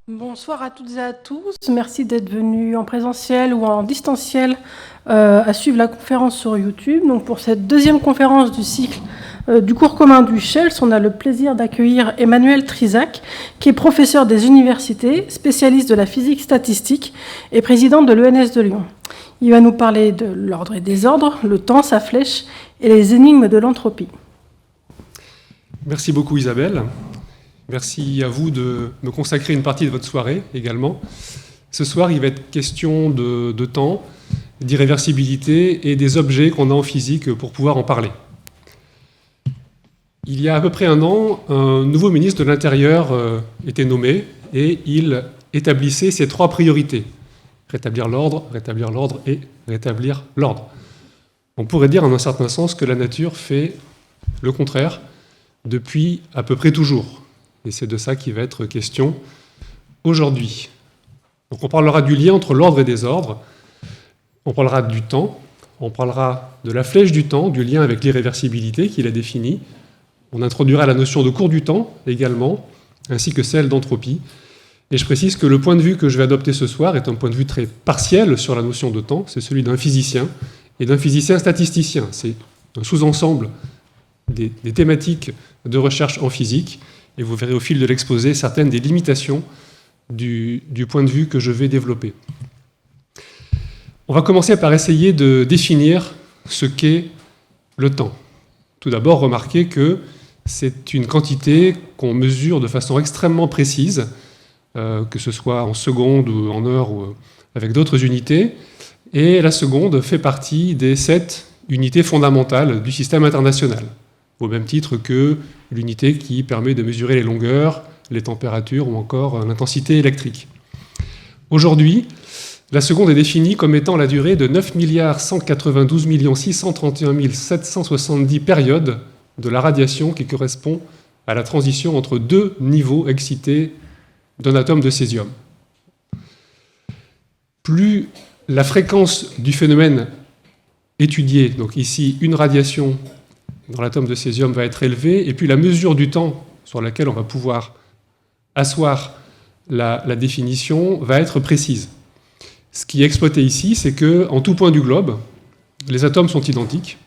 Bonsoir à toutes et à tous. Merci d'être venus en présentiel ou en distanciel à suivre la conférence sur YouTube. Donc pour cette deuxième conférence du cycle du cours commun du CHELS, on a le plaisir d'accueillir Emmanuel Trizac, qui est professeur des universités, spécialiste de la physique statistique et président de l'ENS de Lyon. Il va nous parler de l'ordre et des ordres, le temps, sa flèche et les énigmes de l'entropie. Merci beaucoup Isabelle. Merci à vous de me consacrer une partie de votre soirée également. Ce soir, il va être question de temps, d'irréversibilité et des objets qu'on a en physique pour pouvoir en parler. Il y a à peu près un an, un nouveau ministre de l'Intérieur était nommé et il établissait ses 3 priorités. Rétablir l'ordre et rétablir l'ordre. On pourrait dire en un certain sens que la nature fait le contraire depuis à peu près toujours. Et c'est de ça qu'il va être question aujourd'hui. Donc on parlera du lien entre l'ordre et désordre, on parlera du temps, on parlera de la flèche du temps, du lien avec l'irréversibilité qu'il a défini, on introduira la notion de cours du temps également, ainsi que celle d'entropie. Et je précise que le point de vue que je vais adopter ce soir est un point de vue très partiel sur la notion de temps, c'est celui d'un physicien et d'un physicien statisticien. C'est un sous-ensemble des thématiques de recherche en physique, et vous verrez au fil de l'exposé certaines des limitations du point de vue que je vais développer. On va commencer par essayer de définir ce qu'est le temps. Tout d'abord, remarquez que c'est une quantité qu'on mesure de façon extrêmement précise, que ce soit en secondes ou en heures ou avec d'autres unités, et la seconde fait partie des 7 unités fondamentales du système international, au même titre que l'unité qui permet de mesurer les longueurs, les températures ou encore l'intensité électrique. Aujourd'hui, la seconde est définie comme étant la durée de 9 192 631 770 périodes de la radiation qui correspond à la transition entre 2 niveaux excités d'un atome de césium. Plus la fréquence du phénomène étudié, donc ici une radiation dans l'atome de césium va être élevée, et puis la mesure du temps sur laquelle on va pouvoir asseoir la définition va être précise. Ce qui est exploité ici, c'est qu'en tout point du globe, les atomes sont identiques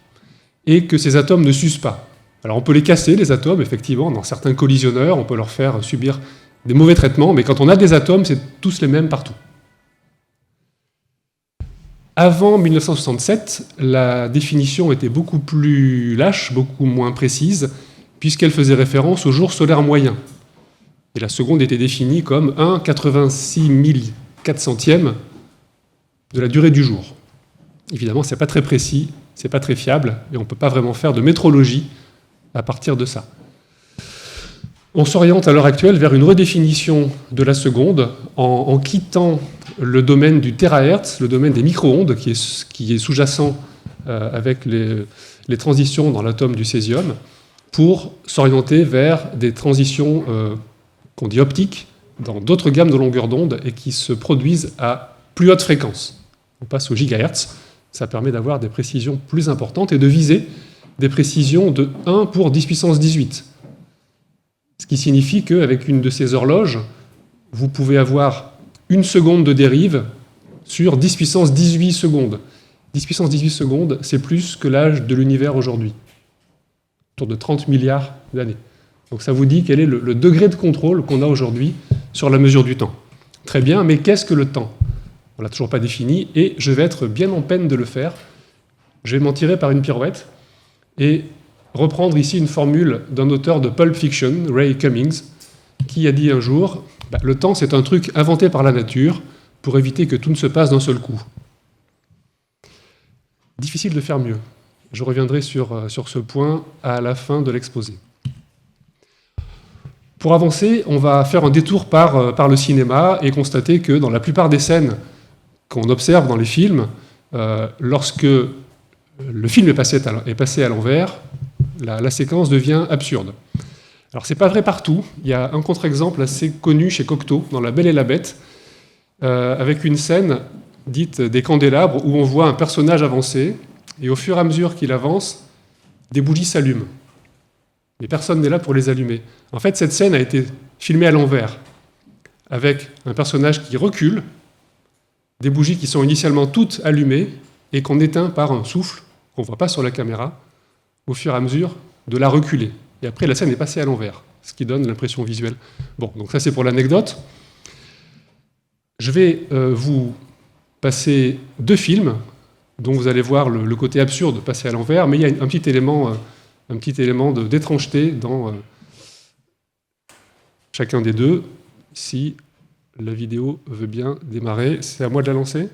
et que ces atomes ne s'usent pas. Alors on peut les casser, les atomes, effectivement, dans certains collisionneurs, on peut leur faire subir des mauvais traitements, mais quand on a des atomes, c'est tous les mêmes partout. Avant 1967, la définition était beaucoup plus lâche, beaucoup moins précise, puisqu'elle faisait référence au jour solaire moyen. Et la seconde était définie comme 1,86 400e de la durée du jour. Évidemment, ce n'est pas très précis, ce n'est pas très fiable, et on ne peut pas vraiment faire de métrologie à partir de ça. On s'oriente à l'heure actuelle vers une redéfinition de la seconde en quittant le domaine du térahertz, le domaine des micro-ondes qui est sous-jacent avec les transitions dans l'atome du césium, pour s'orienter vers des transitions qu'on dit optiques dans d'autres gammes de longueur d'onde et qui se produisent à plus haute fréquence. On passe au gigahertz, ça permet d'avoir des précisions plus importantes et de viser des précisions de 1 pour 10 puissance 18. Ce qui signifie qu'avec une de ces horloges, vous pouvez avoir 1 seconde de dérive sur 10 puissance 18 secondes. 10 puissance 18 secondes, c'est plus que l'âge de l'univers aujourd'hui, autour de 30 milliards d'années. Donc ça vous dit quel est le degré de contrôle qu'on a aujourd'hui sur la mesure du temps. Très bien, mais qu'est-ce que le temps ? On ne l'a toujours pas défini, et je vais être bien en peine de le faire. Je vais m'en tirer par une pirouette, et reprendre ici une formule d'un auteur de Pulp Fiction, Ray Cummings, qui a dit un jour « Le temps, c'est un truc inventé par la nature pour éviter que tout ne se passe d'un seul coup. » Difficile de faire mieux. Je reviendrai sur ce point à la fin de l'exposé. Pour avancer, on va faire un détour par le cinéma et constater que dans la plupart des scènes qu'on observe dans les films, lorsque le film est passé à l'envers, la séquence devient absurde. Alors c'est pas vrai partout, il y a un contre-exemple assez connu chez Cocteau, dans La Belle et la Bête, avec une scène dite des candélabres, où on voit un personnage avancer, et au fur et à mesure qu'il avance, des bougies s'allument. Mais personne n'est là pour les allumer. En fait, cette scène a été filmée à l'envers. avec un personnage qui recule, des bougies qui sont initialement toutes allumées et qu'on éteint par un souffle qu'on ne voit pas sur la caméra, au fur et à mesure de la reculer. Et après, la scène est passée à l'envers, ce qui donne l'impression visuelle. Bon, donc ça c'est pour l'anecdote. Je vais vous passer 2 films dont vous allez voir le côté absurde passer à l'envers, mais il y a un petit élément d'étrangeté dans chacun des 2. Si la vidéo veut bien démarrer, c'est à moi de la lancer.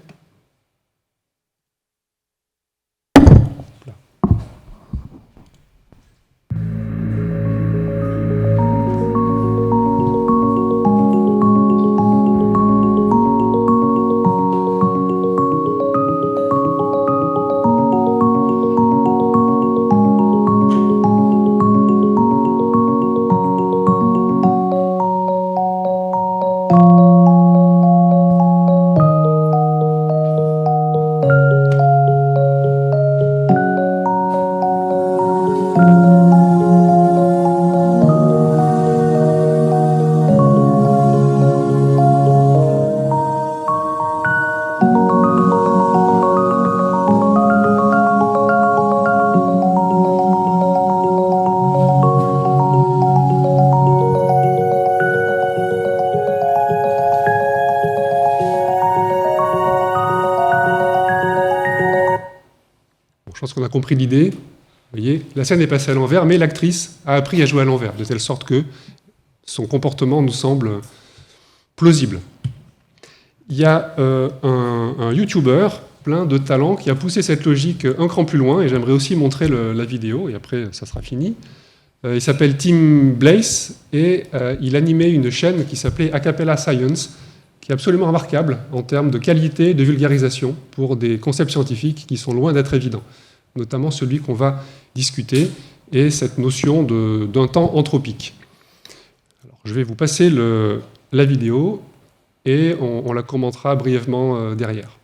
Je pense qu'on a compris l'idée. Vous voyez, la scène est passée à l'envers, mais l'actrice a appris à jouer à l'envers, de telle sorte que son comportement nous semble plausible. Il y a un YouTuber plein de talent qui a poussé cette logique un cran plus loin, et j'aimerais aussi montrer la vidéo, et après ça sera fini. Il s'appelle Tim Blaze, et il animait une chaîne qui s'appelait Acapella Science, qui est absolument remarquable en termes de qualité de vulgarisation pour des concepts scientifiques qui sont loin d'être évidents, notamment celui qu'on va discuter, et cette notion d'un temps anthropique. Alors, je vais vous passer la vidéo, et on la commentera brièvement derrière.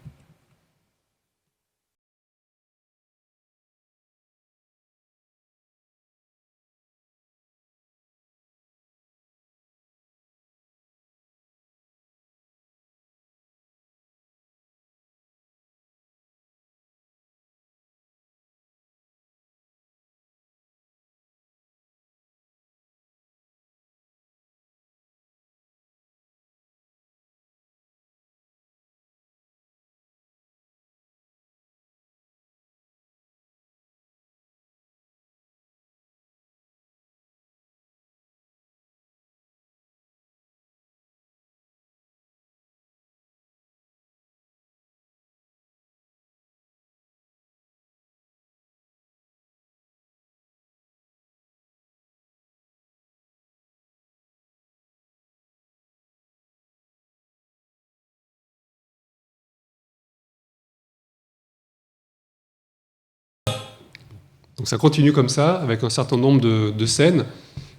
Donc ça continue comme ça, avec un certain nombre de scènes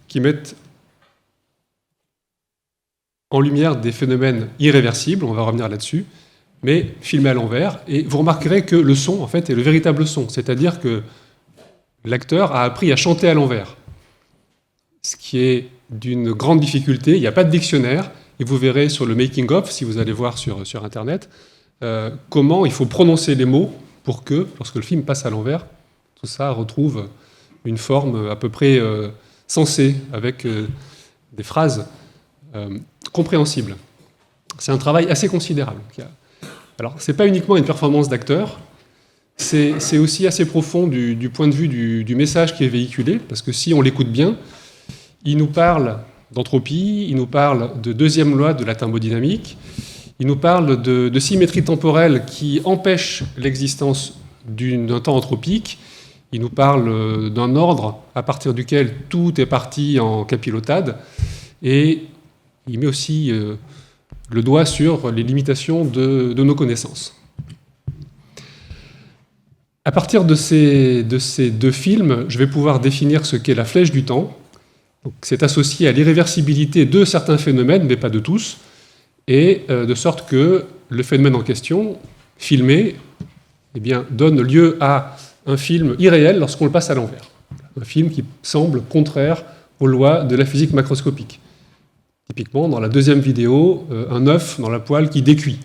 qui mettent en lumière des phénomènes irréversibles, on va revenir là-dessus, mais filmés à l'envers. Et vous remarquerez que le son, en fait, est le véritable son, c'est-à-dire que l'acteur a appris à chanter à l'envers, ce qui est d'une grande difficulté. Il n'y a pas de dictionnaire, et vous verrez sur le making-of, si vous allez voir sur Internet, comment il faut prononcer les mots pour que, lorsque le film passe à l'envers, tout ça retrouve une forme à peu près sensée, avec des phrases compréhensibles. C'est un travail assez considérable. Alors, ce n'est pas uniquement une performance d'acteur, c'est aussi assez profond du point de vue du message qui est véhiculé, parce que si on l'écoute bien, il nous parle d'entropie, il nous parle de deuxième loi de la thermodynamique, il nous parle de symétrie temporelle qui empêche l'existence d'un temps anthropique. Il nous parle d'un ordre à partir duquel tout est parti en capilotade, et il met aussi le doigt sur les limitations de nos connaissances. À partir de ces 2 films, je vais pouvoir définir ce qu'est la flèche du temps. C'est associé à l'irréversibilité de certains phénomènes, mais pas de tous, et de sorte que le phénomène en question, filmé, eh bien, donne lieu à un film irréel lorsqu'on le passe à l'envers. Un film qui semble contraire aux lois de la physique macroscopique. Typiquement, dans la deuxième vidéo, un œuf dans la poêle qui décuit.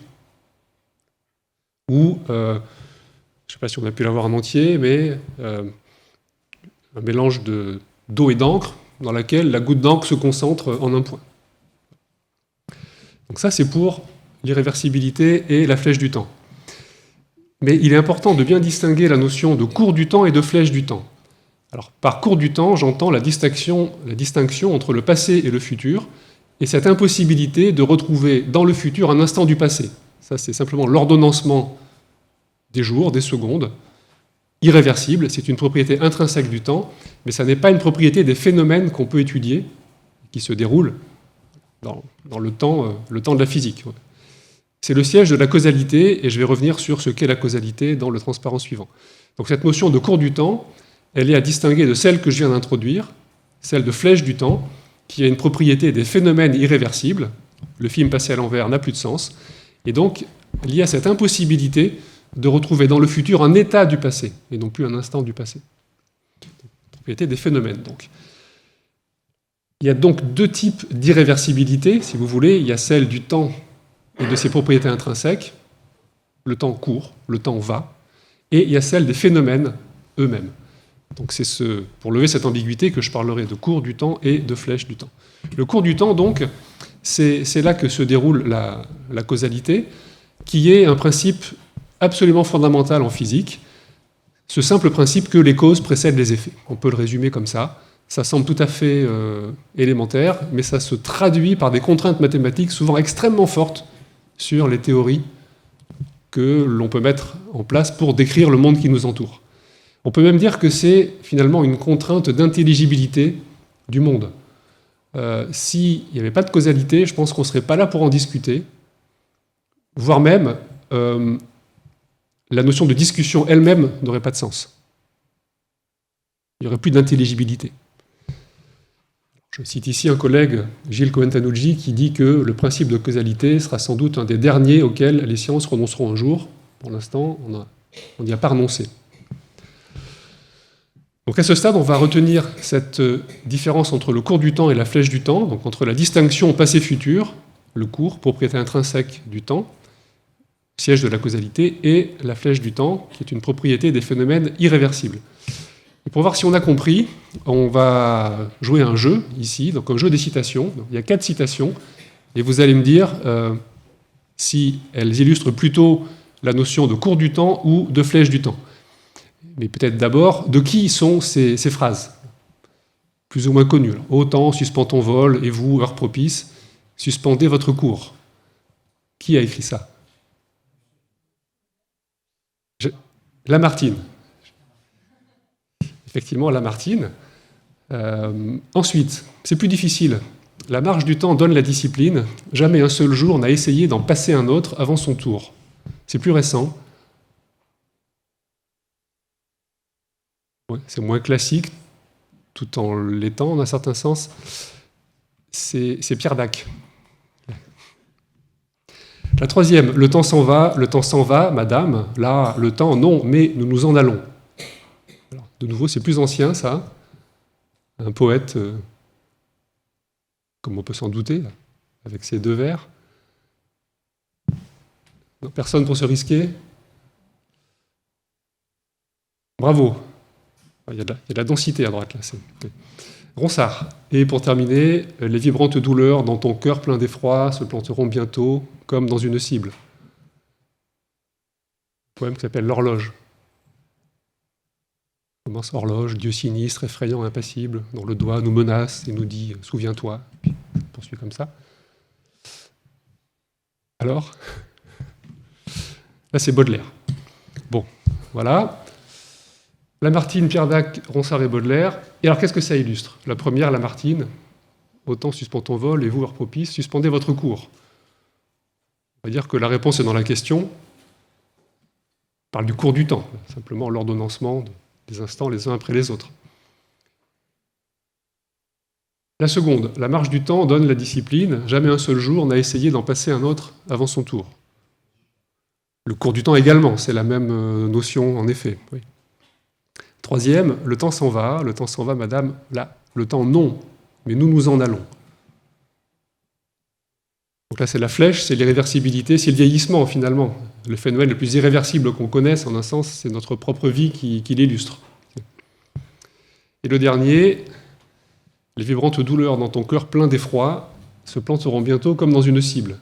Ou, je ne sais pas si on a pu l'avoir en entier, mais un mélange d'eau et d'encre dans laquelle la goutte d'encre se concentre en un point. Donc ça, c'est pour l'irréversibilité et la flèche du temps. Mais il est important de bien distinguer la notion de cours du temps et de flèche du temps. Alors, par cours du temps, j'entends la distinction entre le passé et le futur, et cette impossibilité de retrouver dans le futur un instant du passé. Ça, c'est simplement l'ordonnancement des jours, des secondes, irréversible, c'est une propriété intrinsèque du temps, mais ça n'est pas une propriété des phénomènes qu'on peut étudier, qui se déroulent dans le temps de la physique. C'est le siège de la causalité, et je vais revenir sur ce qu'est la causalité dans le transparent suivant. Donc cette notion de cours du temps, elle est à distinguer de celle que je viens d'introduire, celle de flèche du temps, qui a une propriété des phénomènes irréversibles. Le film passé à l'envers n'a plus de sens, et donc lié à cette impossibilité de retrouver dans le futur un état du passé, et non plus un instant du passé. Propriété des phénomènes, donc. Il y a donc deux types d'irréversibilité, si vous voulez. Il y a celle du temps et de ses propriétés intrinsèques. Le temps court, le temps va. Et il y a celle des phénomènes eux-mêmes. Donc c'est pour lever cette ambiguïté que je parlerai de cours du temps et de flèche du temps. Le cours du temps, donc, c'est là que se déroule la causalité, qui est un principe absolument fondamental en physique, ce simple principe que les causes précèdent les effets. On peut le résumer comme ça. Ça semble tout à fait élémentaire, mais ça se traduit par des contraintes mathématiques souvent extrêmement fortes sur les théories que l'on peut mettre en place pour décrire le monde qui nous entoure. On peut même dire que c'est finalement une contrainte d'intelligibilité du monde. S'il n'y avait pas de causalité, je pense qu'on ne serait pas là pour en discuter, voire même la notion de discussion elle-même n'aurait pas de sens. Il n'y aurait plus d'intelligibilité. Je cite ici un collègue, Gilles Cohen-Tannoudji, qui dit que le principe de causalité sera sans doute un des derniers auxquels les sciences renonceront un jour. Pour l'instant, on n'y a pas renoncé. Donc à ce stade, on va retenir cette différence entre le cours du temps et la flèche du temps, donc entre la distinction passé-futur, le cours, propriété intrinsèque du temps, siège de la causalité, et la flèche du temps, qui est une propriété des phénomènes irréversibles. Et pour voir si on a compris, on va jouer un jeu ici, donc un jeu des citations. Donc, il y a 4 citations, et vous allez me dire si elles illustrent plutôt la notion de cours du temps ou de flèche du temps. Mais peut-être d'abord, de qui sont ces phrases plus ou moins connues. Ô temps, suspends ton vol, et vous, heure propice, suspendez votre cours. Qui a écrit ça? Lamartine. Effectivement, Lamartine. Ensuite, c'est plus difficile. La marche du temps donne la discipline. Jamais un seul jour n'a essayé d'en passer un autre avant son tour. C'est plus récent. Ouais, c'est moins classique, tout en l'étant, dans un certain sens. C'est Pierre Dac. La troisième, le temps s'en va, madame. Là, le temps, non, mais nous nous en allons. Alors, de nouveau, c'est plus ancien, ça. Un poète, comme on peut s'en douter, avec ses 2 vers. Non, personne pour se risquer. Bravo. Il y a de la densité à droite, là. Ronsard. Et pour terminer, les vibrantes douleurs dans ton cœur plein d'effroi se planteront bientôt comme dans une cible. Un poème qui s'appelle L'horloge. Commence horloge, Dieu sinistre, effrayant, impassible, dont le doigt nous menace et nous dit « souviens-toi ». Puis ça poursuit comme ça. Alors, là c'est Baudelaire. Bon, voilà. Lamartine, Pierre Dac, Ronsard et Baudelaire. Et alors, qu'est-ce que ça illustre? La première, Lamartine, autant suspend ton vol et vous, heure propice, suspendez votre cours. On va dire que la réponse est dans la question. On parle du cours du temps, simplement l'ordonnancement des instants les uns après les autres. La seconde, la marche du temps donne la discipline. Jamais un seul jour n'a essayé d'en passer un autre avant son tour. Le cours du temps également, c'est la même notion en effet. Oui. Troisième, le temps s'en va, madame. Là, le temps non, mais nous nous en allons. Donc là, c'est la flèche, c'est l'irréversibilité, c'est le vieillissement, finalement. Le phénomène le plus irréversible qu'on connaisse, en un sens, c'est notre propre vie qui l'illustre. Et le dernier, les vibrantes douleurs dans ton cœur plein d'effroi se planteront bientôt comme dans une cible.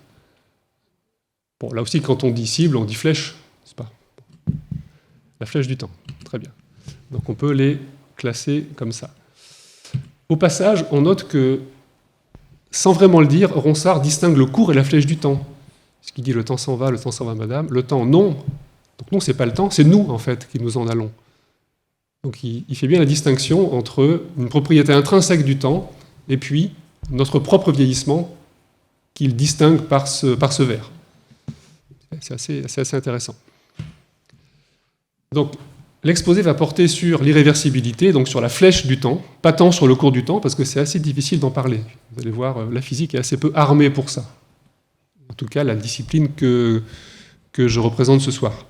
Bon, là aussi, quand on dit cible, on dit flèche, n'est-ce pas? La flèche du temps, très bien. Donc on peut les classer comme ça. Au passage, on note que, sans vraiment le dire, Ronsard distingue le cours et la flèche du temps. Ce qui dit le temps s'en va, madame. Le temps, non. Donc non, c'est pas le temps, c'est nous, en fait, qui nous en allons. Donc il fait bien la distinction entre une propriété intrinsèque du temps et puis notre propre vieillissement qu'il distingue par ce vers. C'est assez intéressant. Donc l'exposé va porter sur l'irréversibilité, donc sur la flèche du temps, pas tant sur le cours du temps, parce que c'est assez difficile d'en parler. Vous allez voir, la physique est assez peu armée pour ça. En tout cas, la discipline que je représente ce soir.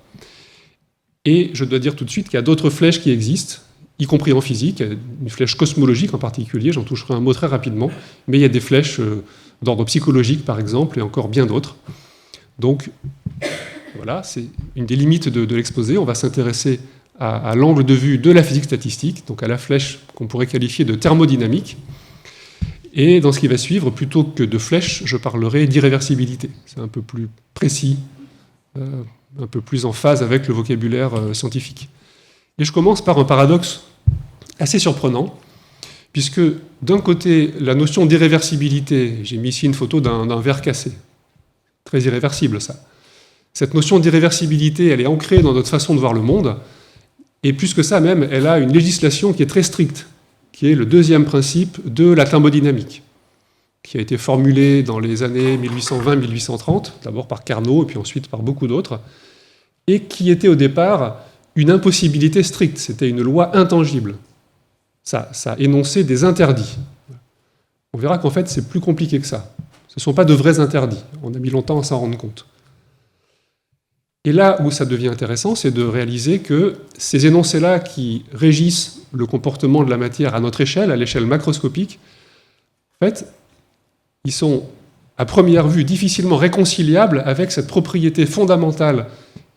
Et je dois dire tout de suite qu'il y a d'autres flèches qui existent, y compris en physique, une flèche cosmologique en particulier, j'en toucherai un mot très rapidement, mais il y a des flèches d'ordre psychologique, par exemple, et encore bien d'autres. Donc, voilà, c'est une des limites de l'exposé. On va s'intéresser à l'angle de vue de la physique statistique, donc à la flèche qu'on pourrait qualifier de thermodynamique. Et dans ce qui va suivre, plutôt que de flèche, je parlerai d'irréversibilité. C'est un peu plus précis, un peu plus en phase avec le vocabulaire scientifique. Et je commence par un paradoxe assez surprenant, puisque d'un côté, la notion d'irréversibilité, j'ai mis ici une photo d'un verre cassé, très irréversible ça. Cette notion d'irréversibilité, elle est ancrée dans notre façon de voir le monde, et plus que ça même, elle a une législation qui est très stricte, qui est le deuxième principe de la thermodynamique, qui a été formulé dans les années 1820-1830, d'abord par Carnot, et puis ensuite par beaucoup d'autres, et qui était au départ une impossibilité stricte, c'était une loi intangible. Ça énonçait des interdits. On verra qu'en fait, c'est plus compliqué que ça. Ce ne sont pas de vrais interdits. On a mis longtemps à s'en rendre compte. Et là où ça devient intéressant, c'est de réaliser que ces énoncés-là qui régissent le comportement de la matière à notre échelle, à l'échelle macroscopique, en fait, ils sont, à première vue, difficilement réconciliables avec cette propriété fondamentale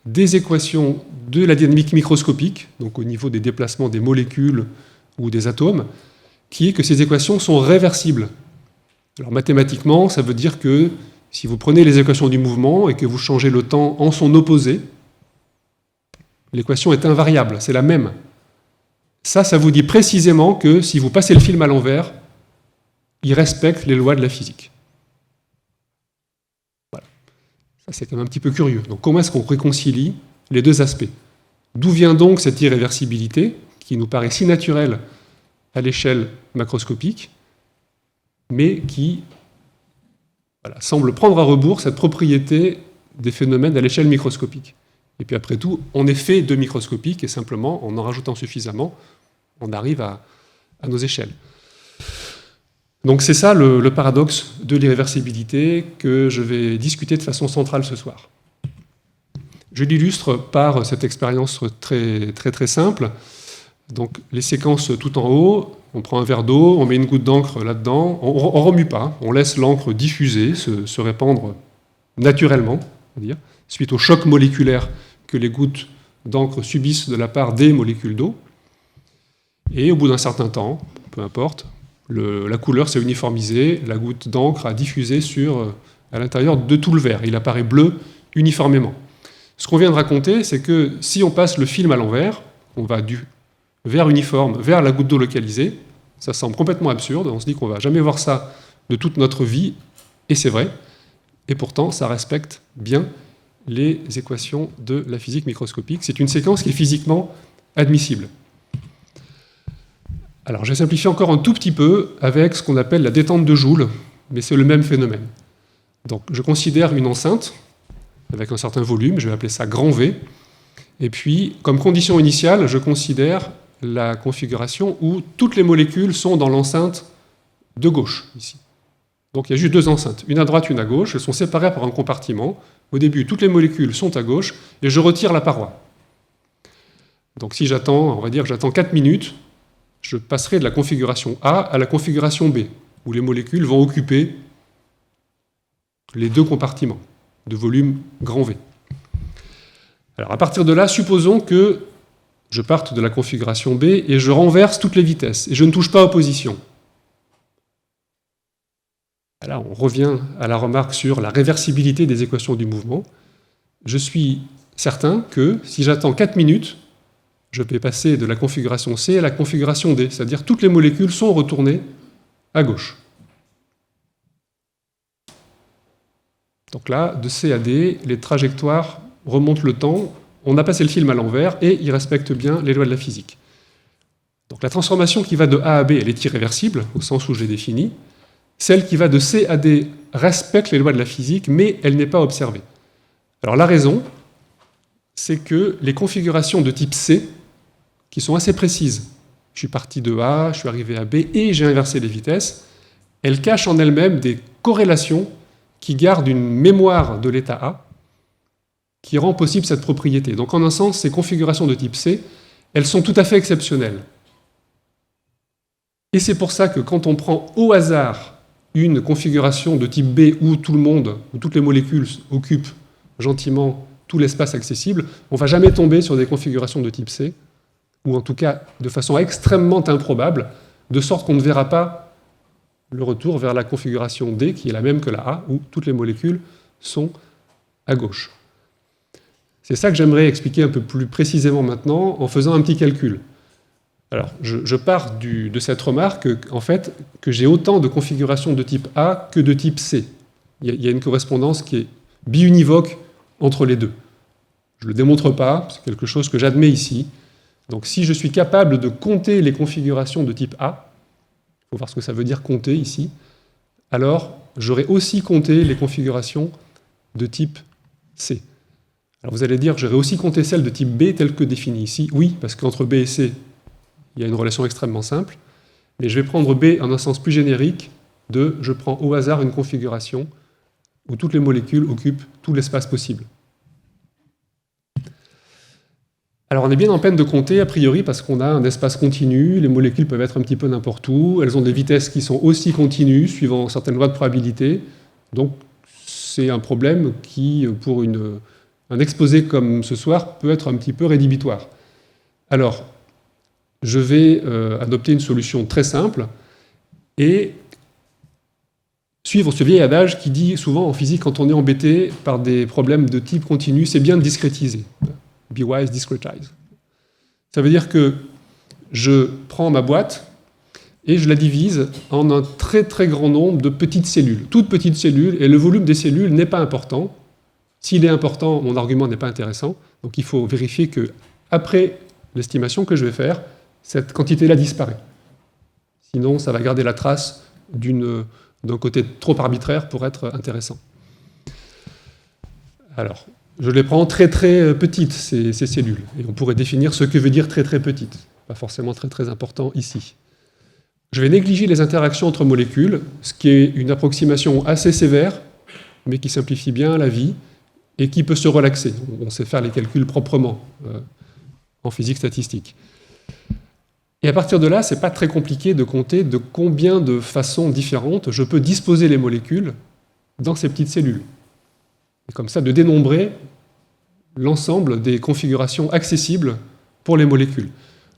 des équations de la dynamique microscopique, donc au niveau des déplacements des molécules ou des atomes, qui est que ces équations sont réversibles. Alors mathématiquement, ça veut dire que si vous prenez les équations du mouvement et que vous changez le temps en son opposé, l'équation est invariable, c'est la même. Ça vous dit précisément que si vous passez le film à l'envers, il respecte les lois de la physique. Voilà. Ça, c'est quand même un petit peu curieux. Donc comment est-ce qu'on réconcilie les deux aspects? D'où vient donc cette irréversibilité, qui nous paraît si naturelle à l'échelle macroscopique, mais qui semble prendre à rebours cette propriété des phénomènes à l'échelle microscopique. Et puis après tout, on est fait de microscopique, et simplement, en rajoutant suffisamment, on arrive à nos échelles. Donc c'est ça le paradoxe de l'irréversibilité que je vais discuter de façon centrale ce soir. Je l'illustre par cette expérience très, très, très simple. Donc les séquences tout en haut, on prend un verre d'eau, on met une goutte d'encre là-dedans, on ne remue pas, on laisse l'encre diffuser, se répandre naturellement, on va dire, suite au choc moléculaire que les gouttes d'encre subissent de la part des molécules d'eau. Et au bout d'un certain temps, peu importe, la couleur s'est uniformisée, la goutte d'encre a diffusé à l'intérieur de tout le verre. Il apparaît bleu uniformément. Ce qu'on vient de raconter, c'est que si on passe le film à l'envers, on va du verre uniforme vers la goutte d'eau localisée. Ça semble complètement absurde, on se dit qu'on ne va jamais voir ça de toute notre vie, et c'est vrai, et pourtant ça respecte bien les équations de la physique microscopique. C'est une séquence qui est physiquement admissible. Alors j'ai simplifié encore un tout petit peu avec ce qu'on appelle la détente de Joule, mais c'est le même phénomène. Donc je considère une enceinte avec un certain volume, je vais appeler ça grand V, et puis comme condition initiale, je considère la configuration où toutes les molécules sont dans l'enceinte de gauche, ici. Donc il y a juste deux enceintes, une à droite, une à gauche, elles sont séparées par un compartiment. Au début, toutes les molécules sont à gauche, et je retire la paroi. Donc si j'attends, on va dire que j'attends 4 minutes, je passerai de la configuration A à la configuration B, où les molécules vont occuper les deux compartiments de volume grand V. Alors à partir de là, supposons que je parte de la configuration B et je renverse toutes les vitesses, et je ne touche pas aux positions. Là, on revient à la remarque sur la réversibilité des équations du mouvement. Je suis certain que si j'attends 4 minutes, je vais passer de la configuration C à la configuration D, c'est-à-dire toutes les molécules sont retournées à gauche. Donc là, de C à D, les trajectoires remontent le temps, on a passé le film à l'envers et il respecte bien les lois de la physique. Donc la transformation qui va de A à B, elle est irréversible, au sens où je l'ai définie. Celle qui va de C à D respecte les lois de la physique, mais elle n'est pas observée. Alors la raison, c'est que les configurations de type C, qui sont assez précises, je suis parti de A, je suis arrivé à B, et j'ai inversé les vitesses, elles cachent en elles-mêmes des corrélations qui gardent une mémoire de l'état A, qui rend possible cette propriété. Donc en un sens, ces configurations de type C, elles sont tout à fait exceptionnelles. Et c'est pour ça que quand on prend au hasard une configuration de type B où tout le monde, où toutes les molécules occupent gentiment tout l'espace accessible, on ne va jamais tomber sur des configurations de type C, ou en tout cas de façon extrêmement improbable, de sorte qu'on ne verra pas le retour vers la configuration D, qui est la même que la A, où toutes les molécules sont à gauche. C'est ça que j'aimerais expliquer un peu plus précisément maintenant, en faisant un petit calcul. Alors, je pars de cette remarque, en fait, que j'ai autant de configurations de type A que de type C. Il y a une correspondance qui est biunivoque entre les deux. Je ne le démontre pas, c'est quelque chose que j'admets ici. Donc si je suis capable de compter les configurations de type A, il faut voir ce que ça veut dire compter ici, alors j'aurai aussi compté les configurations de type C. Alors vous allez dire, j'aurais aussi compté celles de type B telles que définies ici. Oui, parce qu'entre B et C, il y a une relation extrêmement simple, mais je vais prendre B en un sens plus générique de je prends au hasard une configuration où toutes les molécules occupent tout l'espace possible. Alors on est bien en peine de compter a priori parce qu'on a un espace continu, les molécules peuvent être un petit peu n'importe où, elles ont des vitesses qui sont aussi continues suivant certaines lois de probabilité, donc c'est un problème qui, pour un exposé comme ce soir, peut être un petit peu rédhibitoire. Alors, je vais adopter une solution très simple et suivre ce vieil adage qui dit souvent en physique, quand on est embêté par des problèmes de type continu, c'est bien de discrétiser. Be wise, discretize. Ça veut dire que je prends ma boîte et je la divise en un très très grand nombre de petites cellules, toutes petites cellules, et le volume des cellules n'est pas important. S'il est important, mon argument n'est pas intéressant, donc il faut vérifier que, après l'estimation que je vais faire, cette quantité-là disparaît. Sinon, ça va garder la trace d'un côté trop arbitraire pour être intéressant. Alors, je les prends très très petites, ces cellules, et on pourrait définir ce que veut dire très très petite. Pas forcément très très important ici. Je vais négliger les interactions entre molécules, ce qui est une approximation assez sévère, mais qui simplifie bien la vie, et qui peut se relaxer. On sait faire les calculs proprement en physique statistique. Et à partir de là, ce n'est pas très compliqué de compter de combien de façons différentes je peux disposer les molécules dans ces petites cellules. Et comme ça, de dénombrer l'ensemble des configurations accessibles pour les molécules.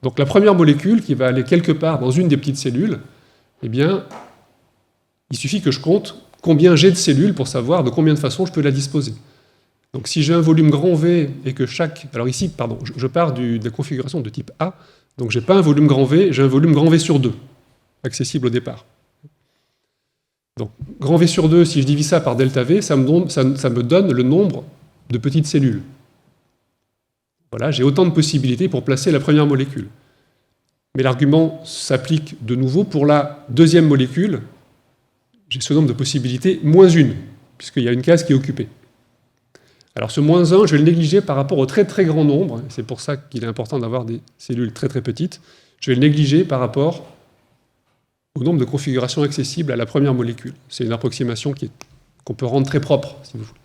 Donc la première molécule qui va aller quelque part dans une des petites cellules, eh bien, il suffit que je compte combien j'ai de cellules pour savoir de combien de façons je peux la disposer. Donc si j'ai un volume grand V et que chaque... Alors ici, pardon, je pars de la configuration de type A, donc je n'ai pas un volume grand V, j'ai un volume grand V sur 2, accessible au départ. Donc grand V sur 2, si je divise ça par delta V, ça me donne le nombre de petites cellules. Voilà, j'ai autant de possibilités pour placer la première molécule. Mais l'argument s'applique de nouveau pour la deuxième molécule. J'ai ce nombre de possibilités moins 1, puisqu'il y a une case qui est occupée. Alors ce moins 1, je vais le négliger par rapport au très très grand nombre, c'est pour ça qu'il est important d'avoir des cellules très très petites, je vais le négliger par rapport au nombre de configurations accessibles à la première molécule. C'est une approximation qu'on peut rendre très propre, si vous voulez.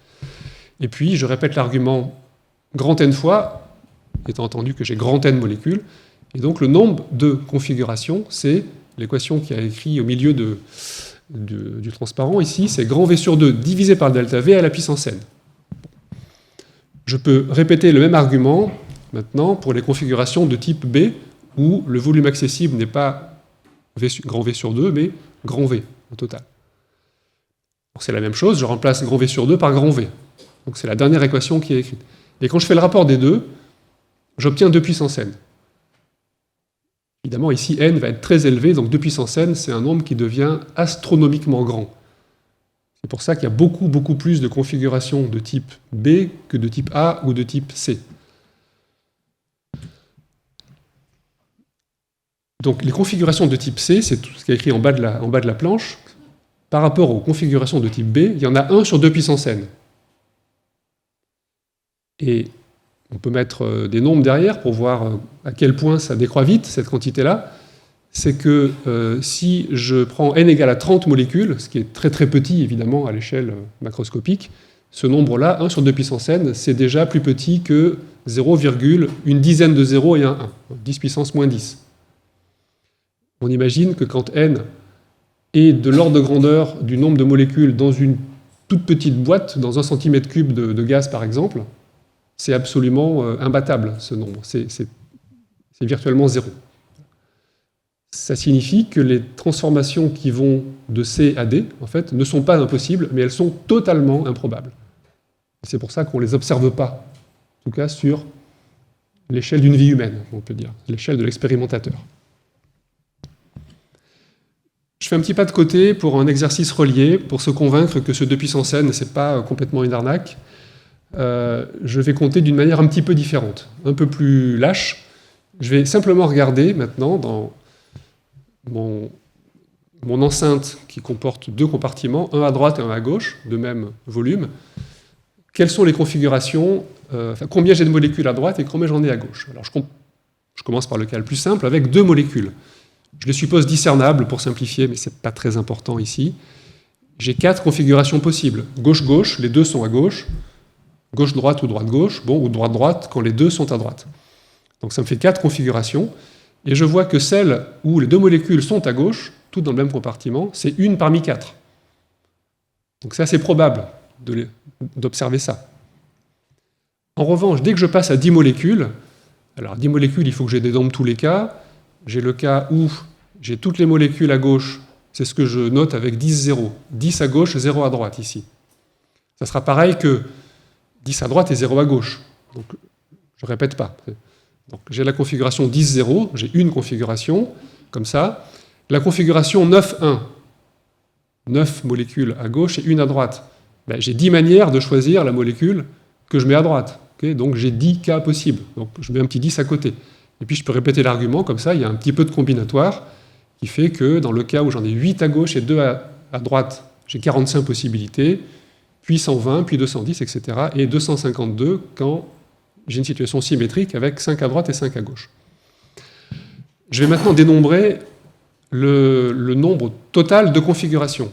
Et puis, je répète l'argument grand N fois, étant entendu que j'ai grand N molécules, et donc le nombre de configurations, c'est l'équation qui a écrit au milieu du transparent, ici, c'est grand V sur 2 divisé par delta V à la puissance n. Je peux répéter le même argument maintenant pour les configurations de type B, où le volume accessible n'est pas grand V sur 2, mais grand V au total. C'est la même chose, je remplace grand V sur 2 par grand V. Donc c'est la dernière équation qui est écrite. Et quand je fais le rapport des deux, j'obtiens 2 puissance n. Évidemment, ici, n va être très élevé, donc 2 puissance n, c'est un nombre qui devient astronomiquement grand. C'est pour ça qu'il y a beaucoup, beaucoup plus de configurations de type B que de type A ou de type C. Donc les configurations de type C, c'est tout ce qui est écrit en bas de la planche. Par rapport aux configurations de type B, il y en a 1 sur 2 puissance n. Et on peut mettre des nombres derrière pour voir à quel point ça décroît vite, cette quantité-là. C'est que si je prends n égale à 30 molécules, ce qui est très très petit évidemment à l'échelle macroscopique, ce nombre-là, 1 sur 2 puissance n, c'est déjà plus petit que 0, une dizaine de 0 et un 1, 10 puissance moins 10. On imagine que quand n est de l'ordre de grandeur du nombre de molécules dans une toute petite boîte, dans 1 cm3 de gaz par exemple, c'est absolument imbattable ce nombre, c'est virtuellement 0. Ça signifie que les transformations qui vont de C à D, en fait, ne sont pas impossibles, mais elles sont totalement improbables. C'est pour ça qu'on ne les observe pas, en tout cas sur l'échelle d'une vie humaine, on peut dire, l'échelle de l'expérimentateur. Je fais un petit pas de côté pour un exercice relié, pour se convaincre que ce 2 puissance n, ce n'est pas complètement une arnaque. Je vais compter d'une manière un petit peu différente, un peu plus lâche. Je vais simplement regarder maintenant dans mon enceinte qui comporte 2 compartiments, un à droite et un à gauche, de même volume, quelles sont les configurations, combien j'ai de molécules à droite et combien j'en ai à gauche. Alors je commence par le cas le plus simple, avec 2 molécules. Je les suppose discernables pour simplifier, mais ce n'est pas très important ici. J'ai 4 configurations possibles. Gauche-gauche, les 2 sont à gauche. Gauche-droite ou droite-gauche, bon, ou droite-droite quand les 2 sont à droite. Donc ça me fait 4 configurations. Et je vois que celle où les 2 molécules sont à gauche, toutes dans le même compartiment, c'est une parmi 4. Donc c'est assez probable d'observer ça. En revanche, dès que je passe à 10 molécules, alors 10 molécules, il faut que j'ai des nombres tous les cas. J'ai le cas où j'ai toutes les molécules à gauche, c'est ce que je note avec 10, 0. 10 à gauche, 0 à droite ici. Ça sera pareil que 10 à droite et 0 à gauche. Donc je ne répète pas. Donc j'ai la configuration 10, 0, j'ai une configuration, comme ça. La configuration 9, 1, 9 molécules à gauche et une à droite. Ben, j'ai 10 manières de choisir la molécule que je mets à droite. Okay, donc j'ai 10 cas possibles. Donc je mets un petit 10 à côté. Et puis je peux répéter l'argument, comme ça, il y a un petit peu de combinatoire, qui fait que dans le cas où j'en ai 8 à gauche et 2 à droite, j'ai 45 possibilités, puis 120, puis 210, etc. Et 252 quand j'ai une situation symétrique avec 5 à droite et 5 à gauche. Je vais maintenant dénombrer le nombre total de configurations.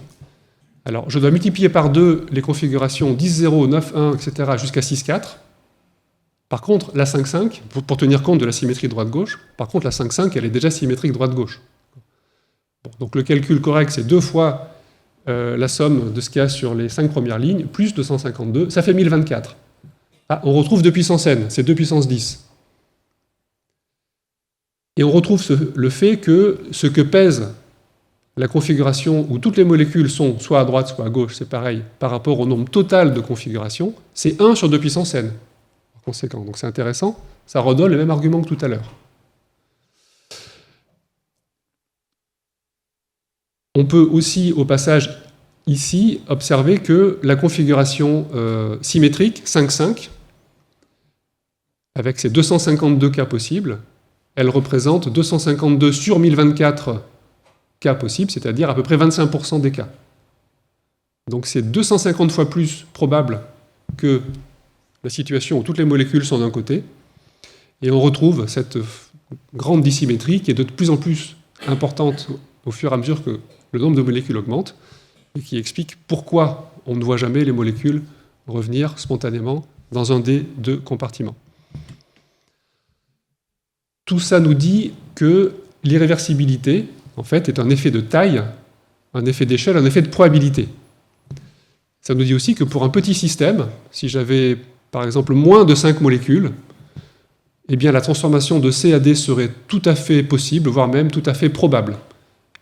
Alors, je dois multiplier par 2 les configurations 10, 0, 9, 1, etc. jusqu'à 6, 4. Par contre, la 5, 5, pour tenir compte de la symétrie droite-gauche, par contre, la 5, 5, elle est déjà symétrique droite-gauche. Bon, donc le calcul correct, c'est 2 fois la somme de ce qu'il y a sur les 5 premières lignes, plus 252, ça fait 1024. Ah, on retrouve 2 puissance n, c'est 2 puissance 10. Et on retrouve le fait que ce que pèse la configuration où toutes les molécules sont soit à droite, soit à gauche, c'est pareil, par rapport au nombre total de configurations, c'est 1 sur 2 puissance n. Par conséquent, donc c'est intéressant, ça redonne le même argument que tout à l'heure. On peut aussi, au passage, ici, observer que la configuration symétrique, 5-5, avec ses 252 cas possibles, elle représente 252 sur 1024 cas possibles, c'est-à-dire à peu près 25% des cas. Donc c'est 250 fois plus probable que la situation où toutes les molécules sont d'un côté, et on retrouve cette grande dissymétrie qui est de plus en plus importante au fur et à mesure que le nombre de molécules augmente, et qui explique pourquoi on ne voit jamais les molécules revenir spontanément dans un des 2 compartiments. Tout ça nous dit que l'irréversibilité, en fait, est un effet de taille un effet d'échelle, un effet de probabilité. Ça nous dit aussi que pour un petit système, si j'avais par exemple moins de 5 molécules, eh bien la transformation de C à D serait tout à fait possible, voire même tout à fait probable.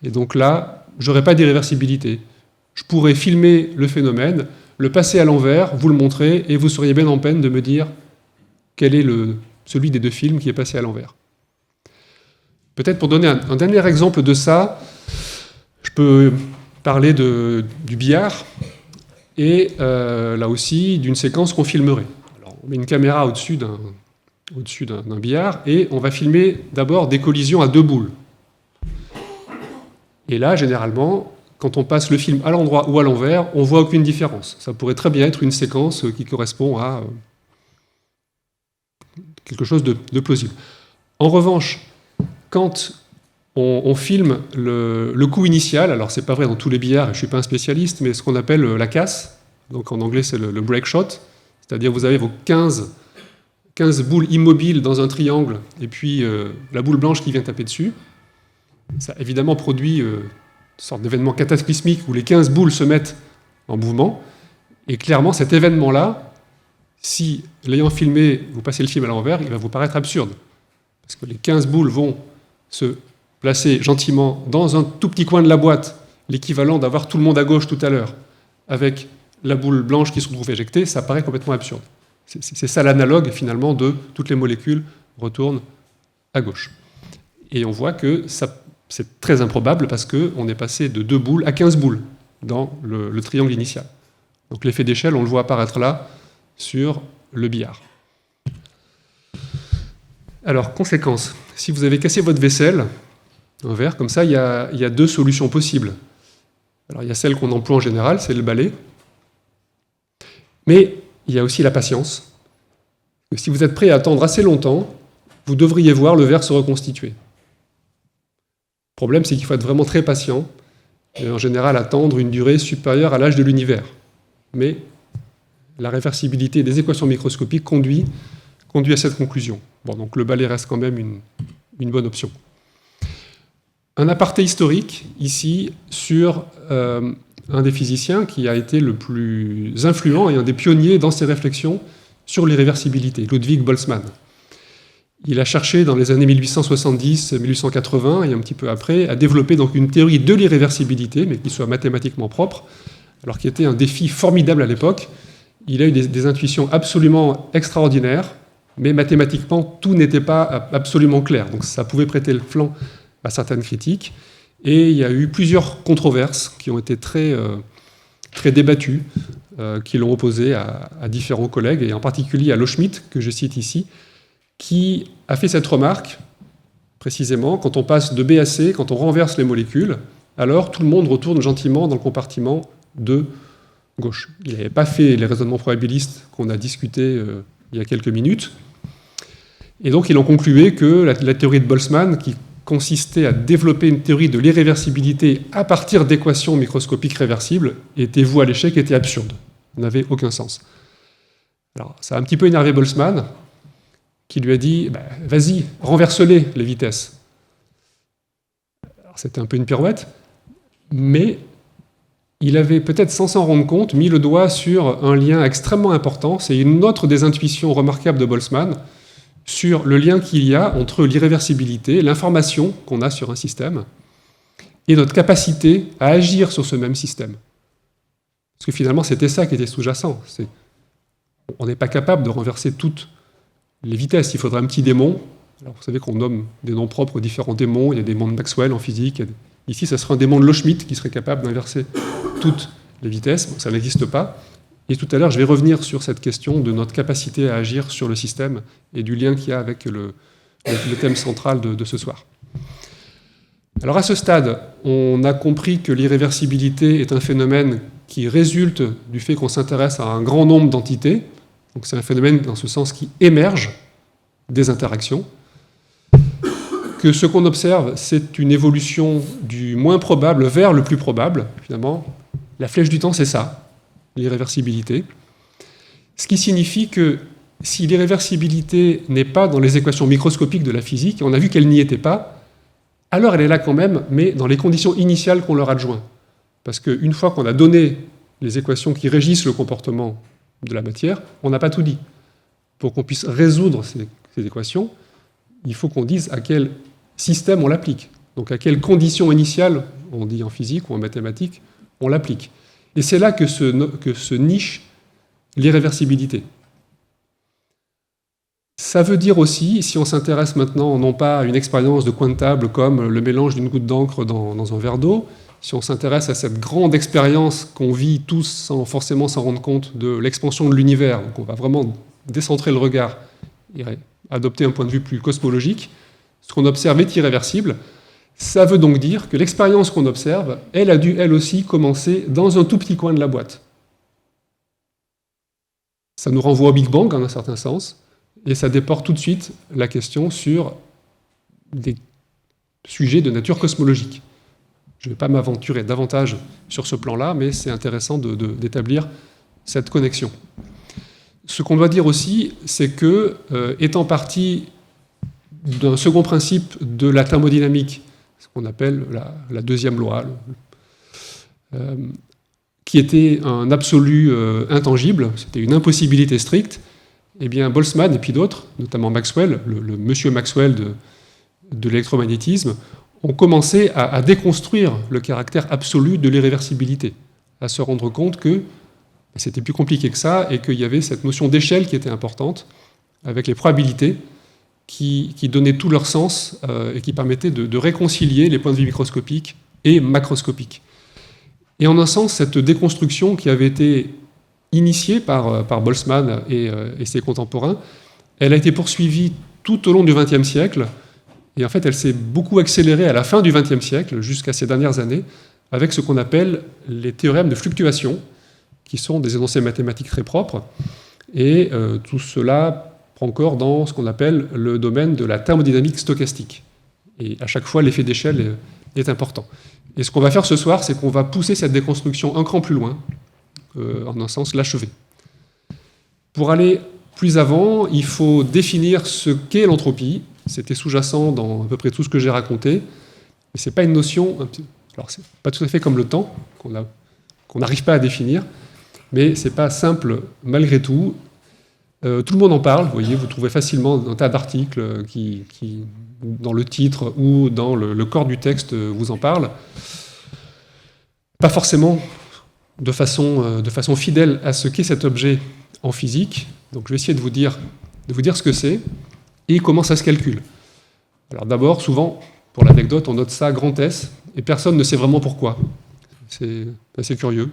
Et donc là, je n'aurais pas d'irréversibilité. Je pourrais filmer le phénomène, le passer à l'envers, vous le montrer, et vous seriez bien en peine de me dire quel est celui des deux films qui est passé à l'envers. Peut-être pour donner un dernier exemple de ça, je peux parler du billard, et là aussi d'une séquence qu'on filmerait. Alors, on met une caméra au-dessus d'un billard, et on va filmer d'abord des collisions à deux boules. Et là, généralement, quand on passe le film à l'endroit ou à l'envers, on ne voit aucune différence. Ça pourrait très bien être une séquence qui correspond à quelque chose de plausible. En revanche, quand on filme le coup initial, alors c'est pas vrai dans tous les billards, je ne suis pas un spécialiste, mais ce qu'on appelle la casse, donc en anglais c'est le break shot, c'est-à-dire vous avez vos 15 boules immobiles dans un triangle, et puis la boule blanche qui vient taper dessus. Ça évidemment produit une sorte d'événement cataclysmique où les 15 boules se mettent en mouvement, et clairement cet événement-là, si l'ayant filmé, vous passez le film à l'envers, il va vous paraître absurde, parce que les 15 boules vont se placer gentiment dans un tout petit coin de la boîte, l'équivalent d'avoir tout le monde à gauche tout à l'heure, avec la boule blanche qui se retrouve éjectée, ça paraît complètement absurde. C'est ça l'analogue, finalement, de toutes les molécules retournent à gauche. Et on voit que c'est très improbable parce qu'on est passé de 2 boules à 15 boules dans le triangle initial. Donc l'effet d'échelle, on le voit apparaître là, sur le billard. Alors, conséquence, si vous avez cassé votre vaisselle, un verre, comme ça, il y a 2 solutions possibles. Alors, il y a celle qu'on emploie en général, c'est le balai. Mais il y a aussi la patience. Si vous êtes prêt à attendre assez longtemps, vous devriez voir le verre se reconstituer. Le problème, c'est qu'il faut être vraiment très patient, et en général attendre une durée supérieure à l'âge de l'univers. Mais la réversibilité des équations microscopiques conduit à cette conclusion. Bon, donc le balai reste quand même une bonne option. Un aparté historique, ici, sur un des physiciens qui a été le plus influent et un des pionniers dans ses réflexions sur l'irréversibilité, Ludwig Boltzmann. Il a cherché dans les années 1870-1880 et un petit peu après à développer donc une théorie de l'irréversibilité, mais qui soit mathématiquement propre, alors qui était un défi formidable à l'époque. Il a eu des intuitions absolument extraordinaires, mais mathématiquement, tout n'était pas absolument clair. Donc ça pouvait prêter le flanc à certaines critiques. Et il y a eu plusieurs controverses qui ont été très débattues, qui l'ont opposé à différents collègues, et en particulier à Loschmidt, que je cite ici, qui a fait cette remarque, précisément, quand on passe de B à C, quand on renverse les molécules, alors tout le monde retourne gentiment dans le compartiment de gauche. Il n'avait pas fait les raisonnements probabilistes qu'on a discutés il y a quelques minutes. Et donc il en concluait que la théorie de Boltzmann, qui consistait à développer une théorie de l'irréversibilité à partir d'équations microscopiques réversibles, était vouée à l'échec, était absurde. Ça n'avait aucun sens. Alors ça a un petit peu énervé Boltzmann, qui lui a dit « Vas-y, renverse-les, les vitesses ». C'était un peu une pirouette, mais il avait peut-être, sans s'en rendre compte, mis le doigt sur un lien extrêmement important. C'est une autre des intuitions remarquables de Boltzmann sur le lien qu'il y a entre l'irréversibilité, l'information qu'on a sur un système, et notre capacité à agir sur ce même système. Parce que finalement, c'était ça qui était sous-jacent. On n'est pas capable de renverser toutes les vitesses. Il faudrait un petit démon. Alors, vous savez qu'on nomme des noms propres aux différents démons. Il y a des démons de Maxwell en physique. Ici, ça serait un démon de Loschmidt qui serait capable d'inverser toutes les vitesses. Bon, ça n'existe pas. Et tout à l'heure, je vais revenir sur cette question de notre capacité à agir sur le système et du lien qu'il y a avec le thème central de ce soir. Alors à ce stade, on a compris que l'irréversibilité est un phénomène qui résulte du fait qu'on s'intéresse à un grand nombre d'entités. Donc c'est un phénomène dans ce sens qui émerge des interactions. Que ce qu'on observe, c'est une évolution du moins probable vers le plus probable. Finalement, la flèche du temps, c'est ça. L'irréversibilité. Ce qui signifie que si l'irréversibilité n'est pas dans les équations microscopiques de la physique, et on a vu qu'elle n'y était pas, alors elle est là quand même, mais dans les conditions initiales qu'on leur adjoint. Parce qu'une fois qu'on a donné les équations qui régissent le comportement de la matière, on n'a pas tout dit. Pour qu'on puisse résoudre ces équations, il faut qu'on dise à quel système on l'applique. Donc à quelles conditions initiales, on dit en physique ou en mathématiques, on l'applique. Et c'est là que se niche l'irréversibilité. Ça veut dire aussi, si on s'intéresse maintenant non pas à une expérience de quantable comme le mélange d'une goutte d'encre dans un verre d'eau, si on s'intéresse à cette grande expérience qu'on vit tous sans forcément s'en rendre compte de l'expansion de l'univers, donc on va vraiment décentrer le regard et adopter un point de vue plus cosmologique, ce qu'on observe est irréversible. Ça veut donc dire que l'expérience qu'on observe, elle a dû elle aussi commencer dans un tout petit coin de la boîte. Ça nous renvoie au Big Bang en un certain sens, et ça déporte tout de suite la question sur des sujets de nature cosmologique. Je ne vais pas m'aventurer davantage sur ce plan-là, mais c'est intéressant d'établir cette connexion. Ce qu'on doit dire aussi, c'est que, étant parti d'un second principe de la thermodynamique, ce qu'on appelle la deuxième loi, qui était un absolu intangible, c'était une impossibilité stricte, eh bien Boltzmann et puis d'autres, notamment Maxwell, le monsieur Maxwell de l'électromagnétisme, ont commencé à déconstruire le caractère absolu de l'irréversibilité, à se rendre compte que c'était plus compliqué que ça et qu'il y avait cette notion d'échelle qui était importante, avec les probabilités qui donnaient tout leur sens et qui permettaient de réconcilier les points de vue microscopiques et macroscopiques. Et en un sens, cette déconstruction qui avait été initiée par Boltzmann et ses contemporains, elle a été poursuivie tout au long du XXe siècle, et en fait elle s'est beaucoup accélérée à la fin du XXe siècle, jusqu'à ces dernières années, avec ce qu'on appelle les théorèmes de fluctuation, qui sont des énoncés mathématiques très propres, et tout cela prend corps dans ce qu'on appelle le domaine de la thermodynamique stochastique. Et à chaque fois, l'effet d'échelle est important. Et ce qu'on va faire ce soir, c'est qu'on va pousser cette déconstruction un cran plus loin, en un sens l'achever. Pour aller plus avant, il faut définir ce qu'est l'entropie. C'était sous-jacent dans à peu près tout ce que j'ai raconté, mais ce n'est pas une notion, alors c'est pas tout à fait comme le temps, qu'on n'arrive pas à définir, mais ce n'est pas simple malgré tout. Tout le monde en parle, vous voyez, vous trouvez facilement un tas d'articles qui, dans le titre ou dans le corps du texte, vous en parlent. Pas forcément de façon fidèle à ce qu'est cet objet en physique. Donc je vais essayer de vous dire ce que c'est et comment ça se calcule. Alors d'abord, souvent, pour l'anecdote, on note ça grand S, et personne ne sait vraiment pourquoi. C'est assez curieux.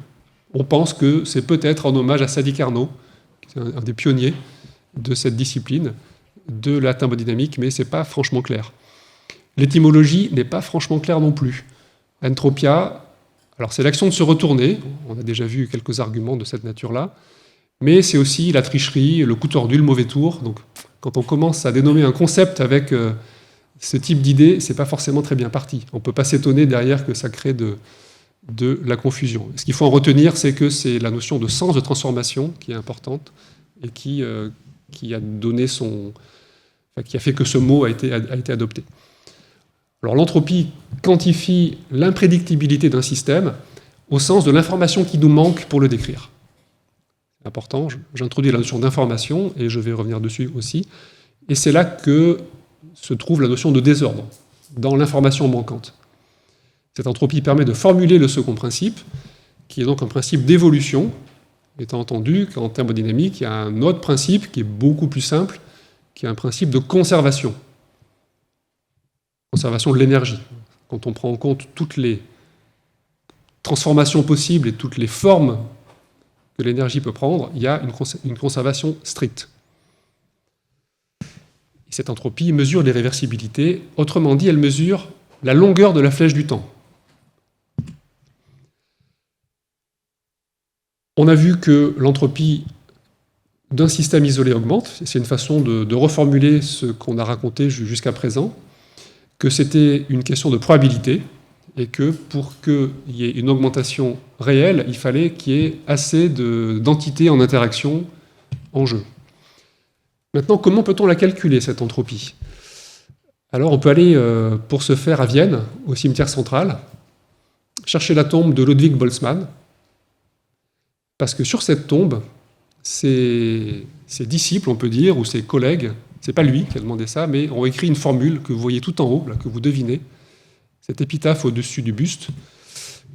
On pense que c'est peut-être en hommage à Sadi Carnot, qui est un des pionniers de cette discipline, de la thermodynamique, mais ce n'est pas franchement clair. L'étymologie n'est pas franchement claire non plus. Entropia, alors c'est l'action de se retourner, on a déjà vu quelques arguments de cette nature-là, mais c'est aussi la tricherie, le coup tordu, le mauvais tour. Donc quand on commence à dénommer un concept avec ce type d'idée, c'est pas forcément très bien parti. On ne peut pas s'étonner derrière que ça crée de la confusion. Ce qu'il faut en retenir, c'est que c'est la notion de sens de transformation qui est importante et qui a donné qui a fait que ce mot a été adopté. Alors l'entropie quantifie l'imprédictibilité d'un système au sens de l'information qui nous manque pour le décrire. C'est important, j'introduis la notion d'information et je vais revenir dessus aussi. Et c'est là que se trouve la notion de désordre, dans l'information manquante. Cette entropie permet de formuler le second principe, qui est donc un principe d'évolution, étant entendu qu'en thermodynamique, il y a un autre principe qui est beaucoup plus simple, qui est un principe de conservation. Conservation de l'énergie. Quand on prend en compte toutes les transformations possibles et toutes les formes que l'énergie peut prendre, il y a une conservation stricte. Et cette entropie mesure l'irréversibilité, autrement dit, elle mesure la longueur de la flèche du temps. On a vu que l'entropie d'un système isolé augmente, c'est une façon de reformuler ce qu'on a raconté jusqu'à présent, que c'était une question de probabilité, et que pour qu'il y ait une augmentation réelle, il fallait qu'il y ait assez d'entités en interaction en jeu. Maintenant, comment peut-on la calculer, cette entropie ? Alors, on peut aller, pour ce faire, à Vienne, au cimetière central, chercher la tombe de Ludwig Boltzmann, parce que sur cette tombe, ses disciples, on peut dire, ou ses collègues, c'est pas lui qui a demandé ça, mais ont écrit une formule que vous voyez tout en haut, là, que vous devinez, cette épitaphe au-dessus du buste,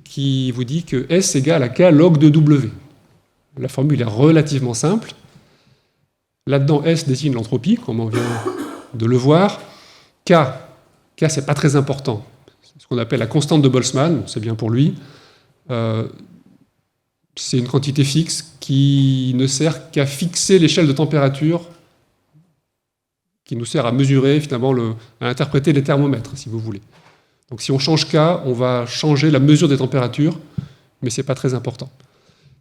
qui vous dit que S égale à K log de W. La formule est relativement simple. Là-dedans, S désigne l'entropie, comme on vient de le voir. K, c'est pas très important. C'est ce qu'on appelle la constante de Boltzmann, c'est bien pour lui. C'est une quantité fixe qui ne sert qu'à fixer l'échelle de température, qui nous sert à mesurer, finalement, à interpréter les thermomètres, si vous voulez. Donc si on change K, on va changer la mesure des températures, mais ce n'est pas très important.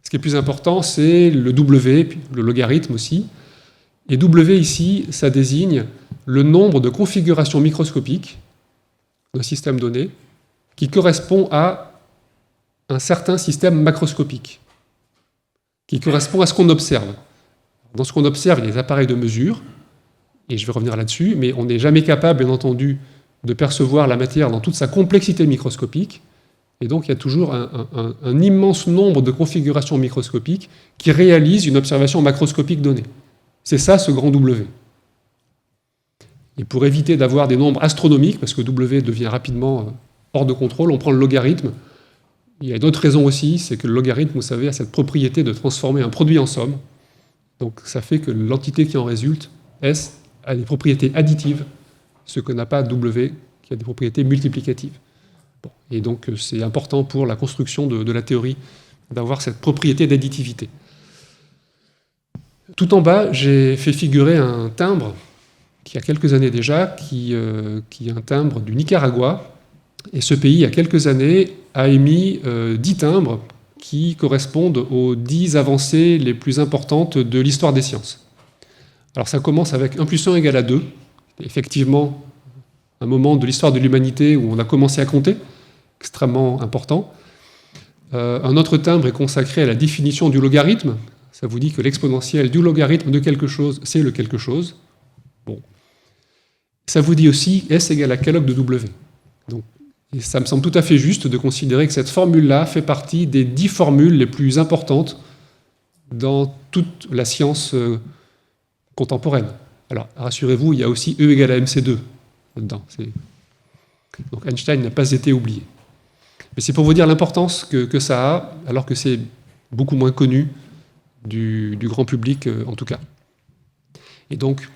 Ce qui est plus important, c'est le W, puis le logarithme aussi. Et W ici, ça désigne le nombre de configurations microscopiques d'un système donné qui correspond à un certain système macroscopique, qui correspond à ce qu'on observe. Dans ce qu'on observe, il y a des appareils de mesure, et je vais revenir là-dessus, mais on n'est jamais capable, bien entendu, de percevoir la matière dans toute sa complexité microscopique, et donc il y a toujours un immense nombre de configurations microscopiques qui réalisent une observation macroscopique donnée. C'est ça, ce grand W. Et pour éviter d'avoir des nombres astronomiques, parce que W devient rapidement hors de contrôle, on prend le logarithme. Il y a une autre raison aussi, c'est que le logarithme, vous savez, a cette propriété de transformer un produit en somme. Donc ça fait que l'entité qui en résulte, S, a des propriétés additives, ce que n'a pas W, qui a des propriétés multiplicatives. Bon, et donc c'est important pour la construction de la théorie d'avoir cette propriété d'additivité. Tout en bas, j'ai fait figurer un timbre qui a quelques années déjà, qui est un timbre du Nicaragua. Et ce pays, il y a quelques années, a émis 10 timbres qui correspondent aux 10 avancées les plus importantes de l'histoire des sciences. Alors ça commence avec 1 plus 1 égale à 2. Effectivement, un moment de l'histoire de l'humanité où on a commencé à compter, extrêmement important. Un autre timbre est consacré à la définition du logarithme. Ça vous dit que l'exponentielle du logarithme de quelque chose, c'est le quelque chose. Bon. Ça vous dit aussi S égale à K log de W. Donc, et ça me semble tout à fait juste de considérer que cette formule-là fait partie des 10 formules les plus importantes dans toute la science contemporaine. Alors, rassurez-vous, il y a aussi E égale à MC2 là-dedans. Donc Einstein n'a pas été oublié. Mais c'est pour vous dire l'importance que ça a, alors que c'est beaucoup moins connu du grand public, en tout cas. Et donc,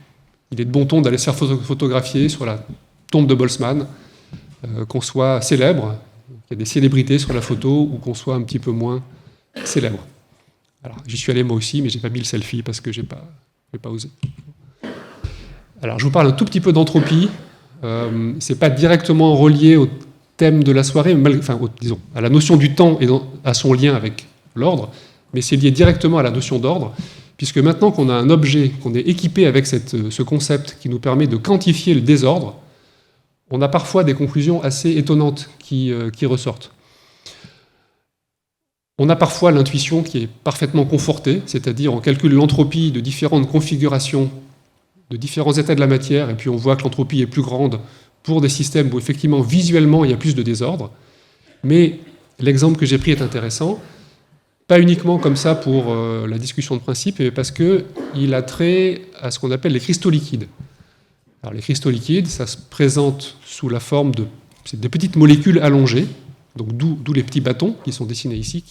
il est de bon ton d'aller se faire photographier sur la tombe de Boltzmann, qu'on soit célèbre, qu'il y a des célébrités sur la photo, ou qu'on soit un petit peu moins célèbre. Alors, j'y suis allé moi aussi, mais je n'ai pas mis le selfie parce que je n'ai pas osé. Alors, je vous parle un tout petit peu d'entropie. Ce n'est pas directement relié au thème de la soirée, disons, à la notion du temps et à son lien avec l'ordre, mais c'est lié directement à la notion d'ordre, puisque maintenant qu'on a un objet, qu'on est équipé avec ce concept qui nous permet de quantifier le désordre, on a parfois des conclusions assez étonnantes qui ressortent. On a parfois l'intuition qui est parfaitement confortée, c'est-à-dire on calcule l'entropie de différentes configurations, de différents états de la matière, et puis on voit que l'entropie est plus grande pour des systèmes où effectivement visuellement il y a plus de désordre. Mais l'exemple que j'ai pris est intéressant, pas uniquement comme ça pour la discussion de principe, mais parce qu'il a trait à ce qu'on appelle les cristaux liquides. Alors les cristaux liquides, ça se présente sous la forme de des petites molécules allongées, donc d'où les petits bâtons qui sont dessinés ici,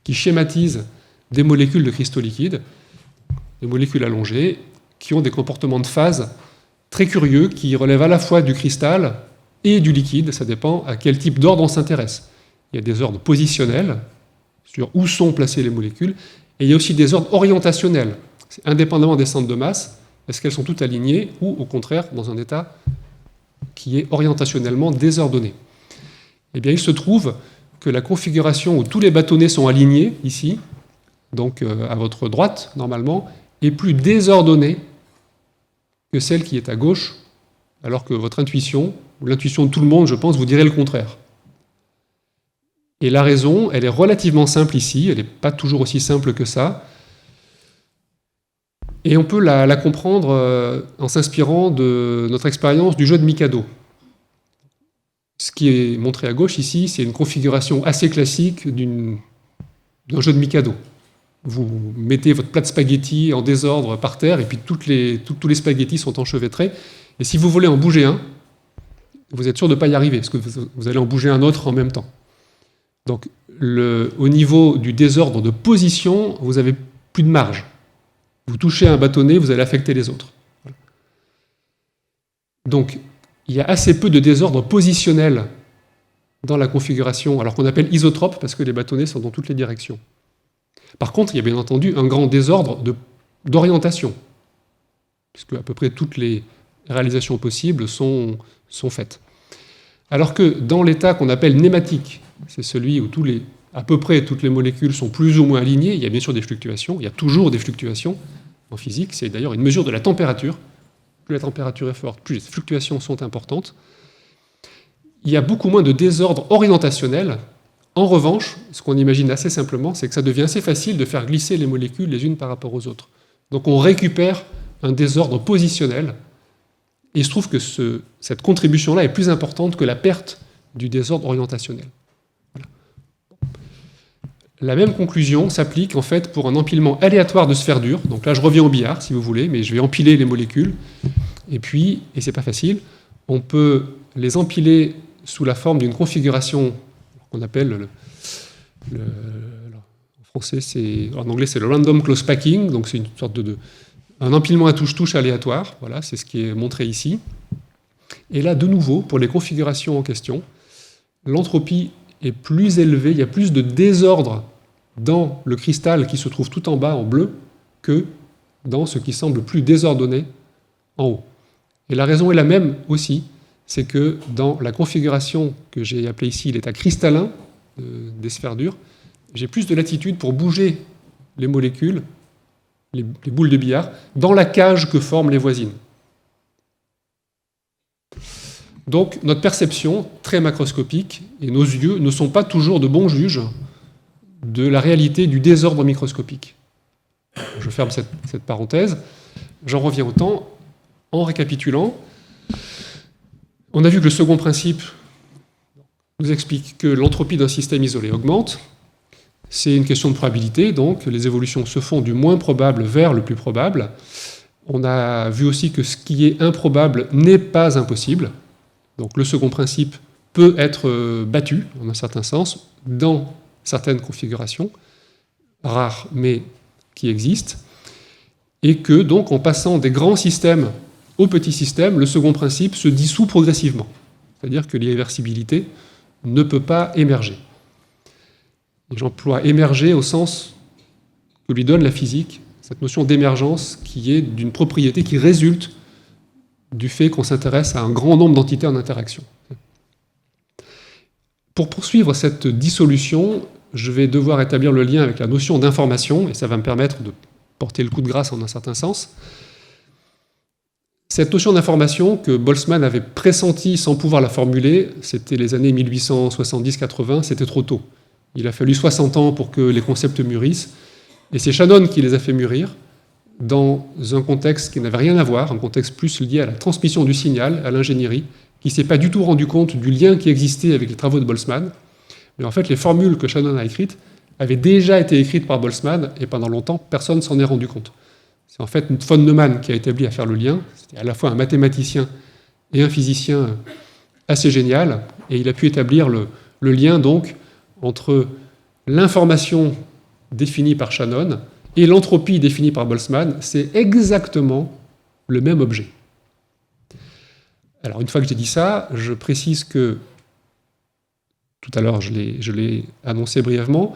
qui schématisent des molécules de cristaux liquides, des molécules allongées, qui ont des comportements de phase très curieux, qui relèvent à la fois du cristal et du liquide, ça dépend à quel type d'ordre on s'intéresse. Il y a des ordres positionnels, sur où sont placées les molécules, et il y a aussi des ordres orientationnels, indépendamment des centres de masse, est-ce qu'elles sont toutes alignées, ou au contraire, dans un état qui est orientationnellement désordonné. Eh bien, il se trouve que la configuration où tous les bâtonnets sont alignés, ici, donc à votre droite, normalement, est plus désordonnée que celle qui est à gauche, alors que votre intuition, ou l'intuition de tout le monde, je pense, vous dirait le contraire. Et la raison, elle est relativement simple ici, elle n'est pas toujours aussi simple que ça, et on peut la comprendre en s'inspirant de notre expérience du jeu de Mikado. Ce qui est montré à gauche ici, c'est une configuration assez classique d'un jeu de Mikado. Vous mettez votre plat de spaghettis en désordre par terre, et puis tous les spaghettis sont enchevêtrés. Et si vous voulez en bouger un, vous êtes sûr de ne pas y arriver, parce que vous allez en bouger un autre en même temps. Donc, au niveau du désordre de position, vous n'avez plus de marge. Vous touchez un bâtonnet, vous allez affecter les autres. Voilà. Donc, il y a assez peu de désordre positionnel dans la configuration, alors qu'on appelle isotrope, parce que les bâtonnets sont dans toutes les directions. Par contre, il y a bien entendu un grand désordre d'orientation, puisque à peu près toutes les réalisations possibles sont faites. Alors que dans l'état qu'on appelle nématique, c'est celui où à peu près toutes les molécules sont plus ou moins alignées, il y a bien sûr des fluctuations, il y a toujours des fluctuations en physique, c'est d'ailleurs une mesure de la température. Plus la température est forte, plus les fluctuations sont importantes. Il y a beaucoup moins de désordre orientationnel. En revanche, ce qu'on imagine assez simplement, c'est que ça devient assez facile de faire glisser les molécules les unes par rapport aux autres. Donc on récupère un désordre positionnel, et il se trouve que cette contribution-là est plus importante que la perte du désordre orientationnel. Voilà. La même conclusion s'applique en fait pour un empilement aléatoire de sphères dures. Donc là, je reviens au billard, si vous voulez, mais je vais empiler les molécules, et c'est pas facile, on peut les empiler sous la forme d'une configuration qu'on appelle, en français, en anglais, c'est le random close packing, donc c'est une sorte un empilement à touche-touche aléatoire, voilà, c'est ce qui est montré ici. Et là, de nouveau, pour les configurations en question, l'entropie est plus élevée, il y a plus de désordre dans le cristal qui se trouve tout en bas, en bleu, que dans ce qui semble plus désordonné en haut. Et la raison est la même aussi, c'est que dans la configuration que j'ai appelée ici l'état cristallin des sphères dures, j'ai plus de latitude pour bouger les molécules, les boules de billard, dans la cage que forment les voisines. Donc notre perception, très macroscopique, et nos yeux ne sont pas toujours de bons juges de la réalité du désordre microscopique. Je ferme cette parenthèse. J'en reviens au temps en récapitulant. On a vu que le second principe nous explique que l'entropie d'un système isolé augmente. C'est une question de probabilité, donc les évolutions se font du moins probable vers le plus probable. On a vu aussi que ce qui est improbable n'est pas impossible. Donc le second principe peut être battu, en un certain sens, dans certaines configurations, rares mais qui existent, et que donc en passant des grands systèmes aux petits systèmes, le second principe se dissout progressivement. C'est-à-dire que l'irréversibilité ne peut pas émerger. Et j'emploie émerger au sens que lui donne la physique, cette notion d'émergence qui est d'une propriété qui résulte du fait qu'on s'intéresse à un grand nombre d'entités en interaction. Pour poursuivre cette dissolution, je vais devoir établir le lien avec la notion d'information, et ça va me permettre de porter le coup de grâce en un certain sens. Cette notion d'information que Boltzmann avait pressentie sans pouvoir la formuler, c'était les années 1870-80, c'était trop tôt. Il a fallu 60 ans pour que les concepts mûrissent, et c'est Shannon qui les a fait mûrir dans un contexte qui n'avait rien à voir, un contexte plus lié à la transmission du signal, à l'ingénierie, qui ne s'est pas du tout rendu compte du lien qui existait avec les travaux de Boltzmann. Mais en fait, les formules que Shannon a écrites avaient déjà été écrites par Boltzmann, et pendant longtemps, personne ne s'en est rendu compte. C'est en fait von Neumann qui a établi à faire le lien. C'était à la fois un mathématicien et un physicien assez génial, et il a pu établir le lien donc entre l'information définie par Shannon et l'entropie définie par Boltzmann. C'est exactement le même objet. Alors une fois que j'ai dit ça, je précise que, tout à l'heure je l'ai annoncé brièvement,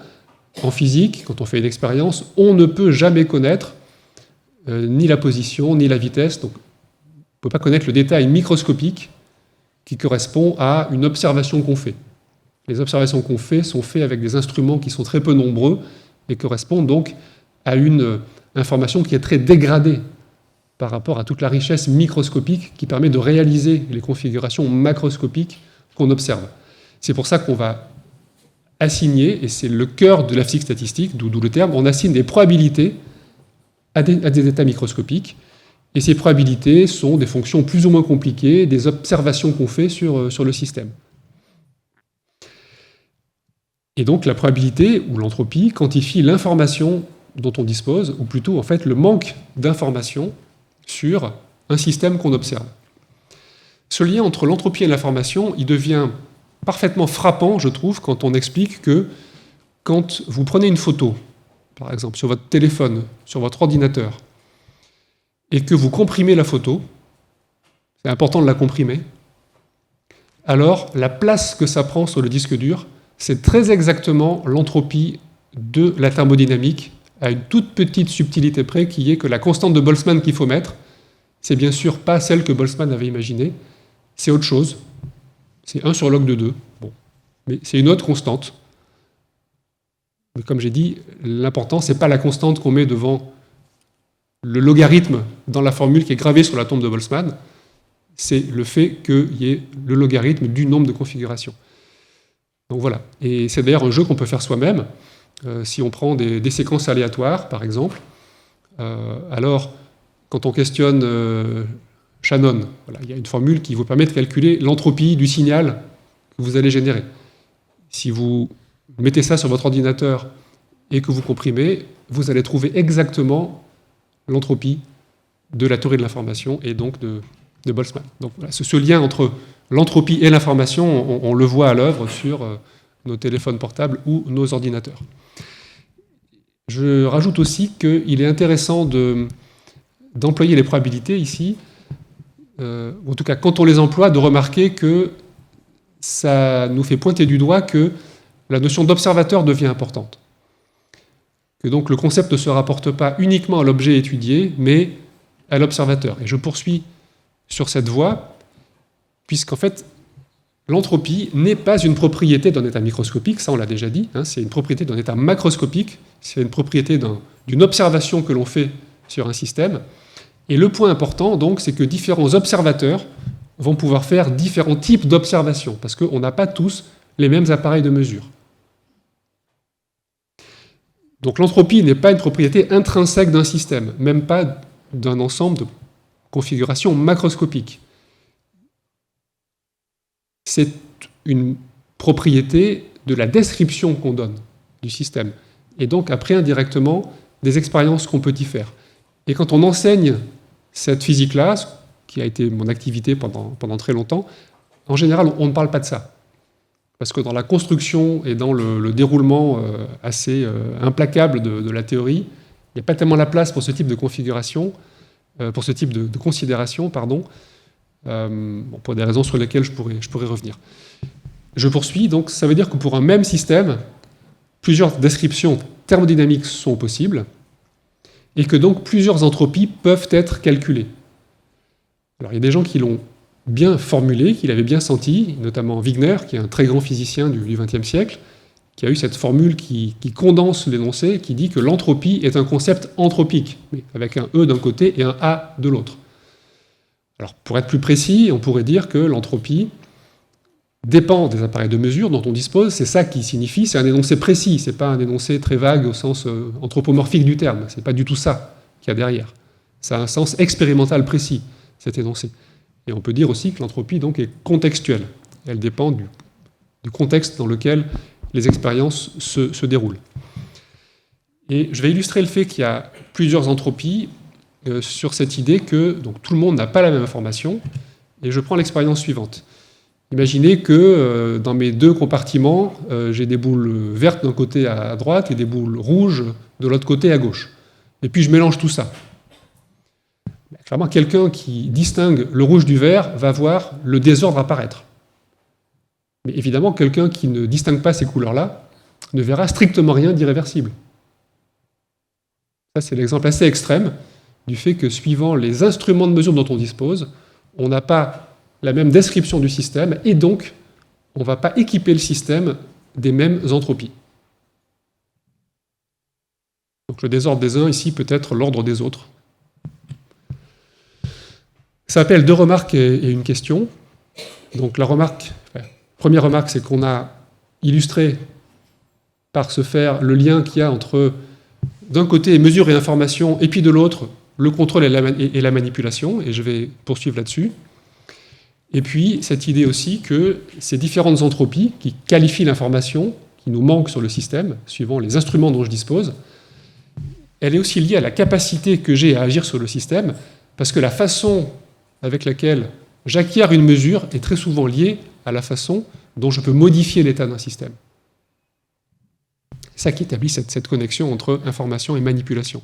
en physique, quand on fait une expérience, on ne peut jamais connaître ni la position, ni la vitesse, donc on ne peut pas connaître le détail microscopique qui correspond à une observation qu'on fait. Les observations qu'on fait sont faites avec des instruments qui sont très peu nombreux et correspondent donc à une information qui est très dégradée par rapport à toute la richesse microscopique qui permet de réaliser les configurations macroscopiques qu'on observe. C'est pour ça qu'on va assigner, et c'est le cœur de la physique statistique, d'où le terme, on assigne des probabilités à des états microscopiques, et ces probabilités sont des fonctions plus ou moins compliquées, des observations qu'on fait sur le système. Et donc la probabilité ou l'entropie quantifie l'information dont on dispose, ou plutôt en fait le manque d'information sur un système qu'on observe. Ce lien entre l'entropie et l'information, il devient parfaitement frappant, je trouve, quand on explique que quand vous prenez une photo, par exemple sur votre téléphone, sur votre ordinateur, et que vous comprimez la photo, c'est important de la comprimer, alors la place que ça prend sur le disque dur, c'est très exactement l'entropie de la thermodynamique, à une toute petite subtilité près, qui est que la constante de Boltzmann qu'il faut mettre, c'est bien sûr pas celle que Boltzmann avait imaginée, c'est autre chose, c'est 1 sur log de 2, bon. Mais c'est une autre constante. Mais comme j'ai dit, l'important, c'est pas la constante qu'on met devant le logarithme dans la formule qui est gravée sur la tombe de Boltzmann, c'est le fait qu'il y ait le logarithme du nombre de configurations. Donc voilà, et c'est d'ailleurs un jeu qu'on peut faire soi-même. Si on prend des séquences aléatoires, par exemple, alors, quand on questionne Shannon, voilà, il y a une formule qui vous permet de calculer l'entropie du signal que vous allez générer. Si vous mettez ça sur votre ordinateur et que vous comprimez, vous allez trouver exactement l'entropie de la théorie de l'information et donc de Boltzmann. Donc voilà, ce lien entre l'entropie et l'information, on le voit à l'œuvre sur nos téléphones portables ou nos ordinateurs. Je rajoute aussi qu'il est intéressant d'employer les probabilités ici, en tout cas quand on les emploie, de remarquer que ça nous fait pointer du doigt que la notion d'observateur devient importante. Que donc le concept ne se rapporte pas uniquement à l'objet étudié, mais à l'observateur. Et je poursuis sur cette voie, puisqu'en fait, l'entropie n'est pas une propriété d'un état microscopique, ça on l'a déjà dit, hein, c'est une propriété d'un état macroscopique, c'est une propriété d'une observation que l'on fait sur un système. Et le point important, donc, c'est que différents observateurs vont pouvoir faire différents types d'observations, parce qu'on n'a pas tous les mêmes appareils de mesure. Donc l'entropie n'est pas une propriété intrinsèque d'un système, même pas d'un ensemble de configurations macroscopiques. C'est une propriété de la description qu'on donne du système, et donc après indirectement des expériences qu'on peut y faire. Et quand on enseigne cette physique-là, qui a été mon activité pendant très longtemps, en général on ne parle pas de ça. Parce que dans la construction et dans le déroulement assez implacable de la théorie, il n'y a pas tellement la place pour ce type de configuration, pour ce type de considération, pardon, pour des raisons sur lesquelles je pourrais revenir. Je poursuis, donc ça veut dire que pour un même système, plusieurs descriptions thermodynamiques sont possibles, et que donc plusieurs entropies peuvent être calculées. Alors il y a des gens qui l'ont bien formulé, qui l'avaient bien senti, notamment Wigner, qui est un très grand physicien du XXe siècle, qui a eu cette formule qui condense l'énoncé, qui dit que l'entropie est un concept anthropique, mais avec un E d'un côté et un A de l'autre. Alors pour être plus précis, on pourrait dire que l'entropie dépend des appareils de mesure dont on dispose, c'est ça qui signifie, c'est un énoncé précis, c'est pas un énoncé très vague au sens anthropomorphique du terme, c'est pas du tout ça qu'il y a derrière. Ça a un sens expérimental précis, cet énoncé. Et on peut dire aussi que l'entropie donc est contextuelle. Elle dépend du contexte dans lequel les expériences se déroulent. Et je vais illustrer le fait qu'il y a plusieurs entropies sur cette idée que donc, tout le monde n'a pas la même information. Et je prends l'expérience suivante. Imaginez que dans mes deux compartiments, j'ai des boules vertes d'un côté à droite et des boules rouges de l'autre côté à gauche. Et puis je mélange tout ça. Clairement, quelqu'un qui distingue le rouge du vert va voir le désordre apparaître. Mais évidemment, quelqu'un qui ne distingue pas ces couleurs-là ne verra strictement rien d'irréversible. Ça, c'est l'exemple assez extrême du fait que, suivant les instruments de mesure dont on dispose, on n'a pas la même description du système, et donc, on ne va pas équiper le système des mêmes entropies. Donc le désordre des uns, ici, peut être l'ordre des autres. Ça appelle deux remarques et une question. Donc la première remarque, c'est qu'on a illustré par ce faire le lien qu'il y a entre, d'un côté, mesure et information, et puis de l'autre, le contrôle et la manipulation, et je vais poursuivre là-dessus. Et puis, cette idée aussi que ces différentes entropies qui qualifient l'information qui nous manque sur le système, suivant les instruments dont je dispose, elle est aussi liée à la capacité que j'ai à agir sur le système, parce que la façon avec laquelle j'acquiers une mesure est très souvent liée à la façon dont je peux modifier l'état d'un système. C'est ça qui établit cette connexion entre information et manipulation.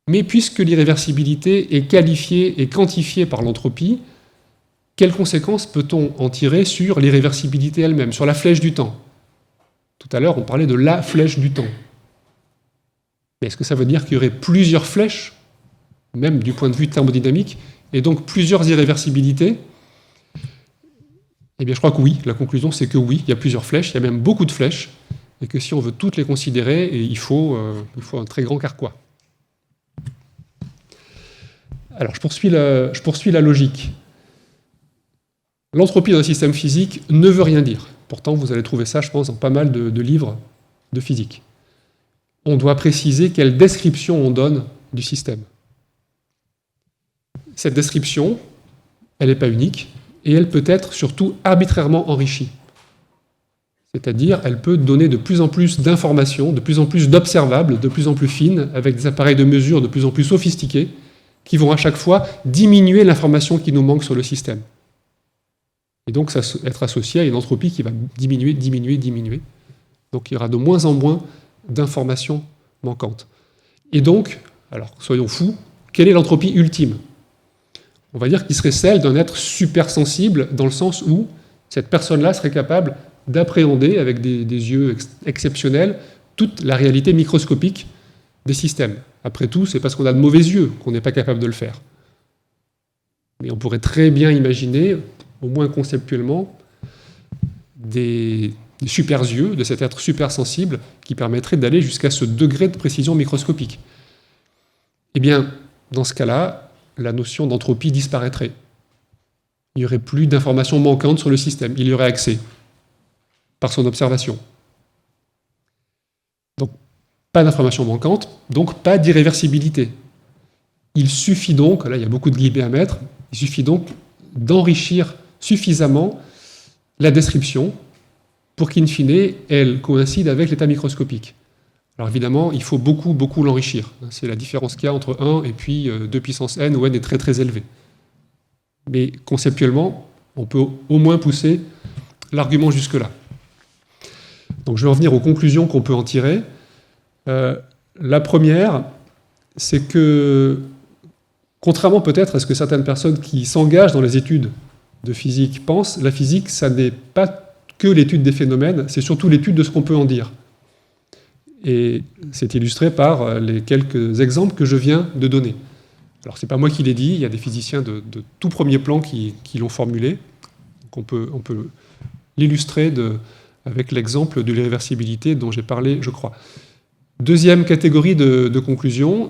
Mais puisque l'irréversibilité est qualifiée et quantifiée par l'entropie, quelles conséquences peut-on en tirer sur l'irréversibilité elle-même, sur la flèche du temps? Tout à l'heure, on parlait de la flèche du temps. Mais est-ce que ça veut dire qu'il y aurait plusieurs flèches, même du point de vue thermodynamique, et donc plusieurs irréversibilités? Eh bien, je crois que oui. La conclusion, c'est que oui, il y a plusieurs flèches, il y a même beaucoup de flèches, et que si on veut toutes les considérer, il faut un très grand carquois. Alors, je poursuis la logique. L'entropie dans un système physique ne veut rien dire. Pourtant, vous allez trouver ça, je pense, dans pas mal de livres de physique. On doit préciser quelle description on donne du système. Cette description, elle n'est pas unique, et elle peut être surtout arbitrairement enrichie. C'est-à-dire, elle peut donner de plus en plus d'informations, de plus en plus d'observables, de plus en plus fines, avec des appareils de mesure de plus en plus sophistiqués, qui vont à chaque fois diminuer l'information qui nous manque sur le système. Et donc, ça va être associé à une entropie qui va diminuer. Donc, il y aura de moins en moins d'informations manquantes. Et donc, alors, soyons fous, quelle est l'entropie ultime? On va dire qu'il serait celle d'un être supersensible, dans le sens où cette personne-là serait capable d'appréhender, avec des yeux exceptionnels, toute la réalité microscopique des systèmes. Après tout, c'est parce qu'on a de mauvais yeux qu'on n'est pas capable de le faire. Mais on pourrait très bien imaginer, au moins conceptuellement, des super yeux de cet être supersensible qui permettraient d'aller jusqu'à ce degré de précision microscopique. Eh bien, dans ce cas-là, la notion d'entropie disparaîtrait. Il n'y aurait plus d'informations manquantes sur le système. Il y aurait accès par son observation. Donc, pas d'informations manquantes, donc pas d'irréversibilité. Il suffit donc, là il y a beaucoup de guillemets à mettre, il suffit donc d'enrichir suffisamment la description pour qu'in fine, elle coïncide avec l'état microscopique. Alors évidemment, il faut beaucoup l'enrichir. C'est la différence qu'il y a entre 1 et puis 2 puissance n, où n est très très élevé. Mais conceptuellement, on peut au moins pousser l'argument jusque-là. Donc je vais en venir aux conclusions qu'on peut en tirer. La première, c'est que, contrairement peut-être à ce que certaines personnes qui s'engagent dans les études de physique pensent, la physique, ça n'est pas que l'étude des phénomènes, c'est surtout l'étude de ce qu'on peut en dire. Et c'est illustré par les quelques exemples que je viens de donner. Alors, ce n'est pas moi qui l'ai dit, il y a des physiciens de tout premier plan qui l'ont formulé. Donc on peut l'illustrer avec l'exemple de l'irréversibilité dont j'ai parlé, je crois. Deuxième catégorie de conclusion,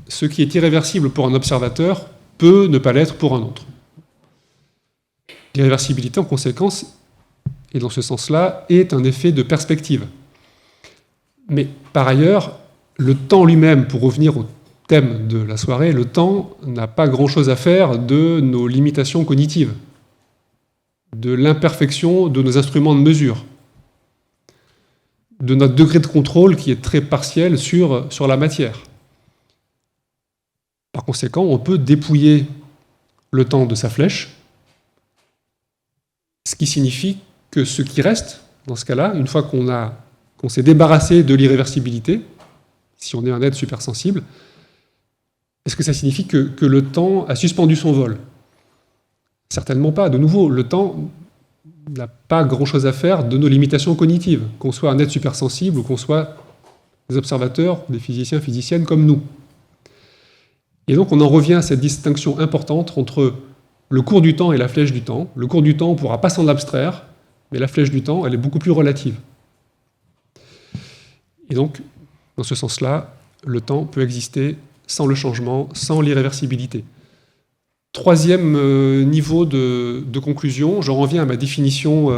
ce qui est irréversible pour un observateur peut ne pas l'être pour un autre. L'irréversibilité, en conséquence, et dans ce sens-là, est un effet de perspective. Mais par ailleurs, le temps lui-même, pour revenir au thème de la soirée, le temps n'a pas grand-chose à faire de nos limitations cognitives, de l'imperfection de nos instruments de mesure, de notre degré de contrôle qui est très partiel sur la matière. Par conséquent, on peut dépouiller le temps de sa flèche, ce qui signifie que ce qui reste, dans ce cas-là, une fois qu'on s'est débarrassé de l'irréversibilité, si on est un être supersensible, est-ce que ça signifie que le temps a suspendu son vol? Certainement pas. De nouveau, le temps n'a pas grand-chose à faire de nos limitations cognitives, qu'on soit un être supersensible ou qu'on soit des observateurs, des physiciens, physiciennes comme nous. Et donc on en revient à cette distinction importante entre le cours du temps et la flèche du temps. Le cours du temps, on ne pourra pas s'en abstraire, mais la flèche du temps, elle est beaucoup plus relative. Et donc, dans ce sens-là, le temps peut exister sans le changement, sans l'irréversibilité. Troisième niveau de conclusion, j'en reviens à ma définition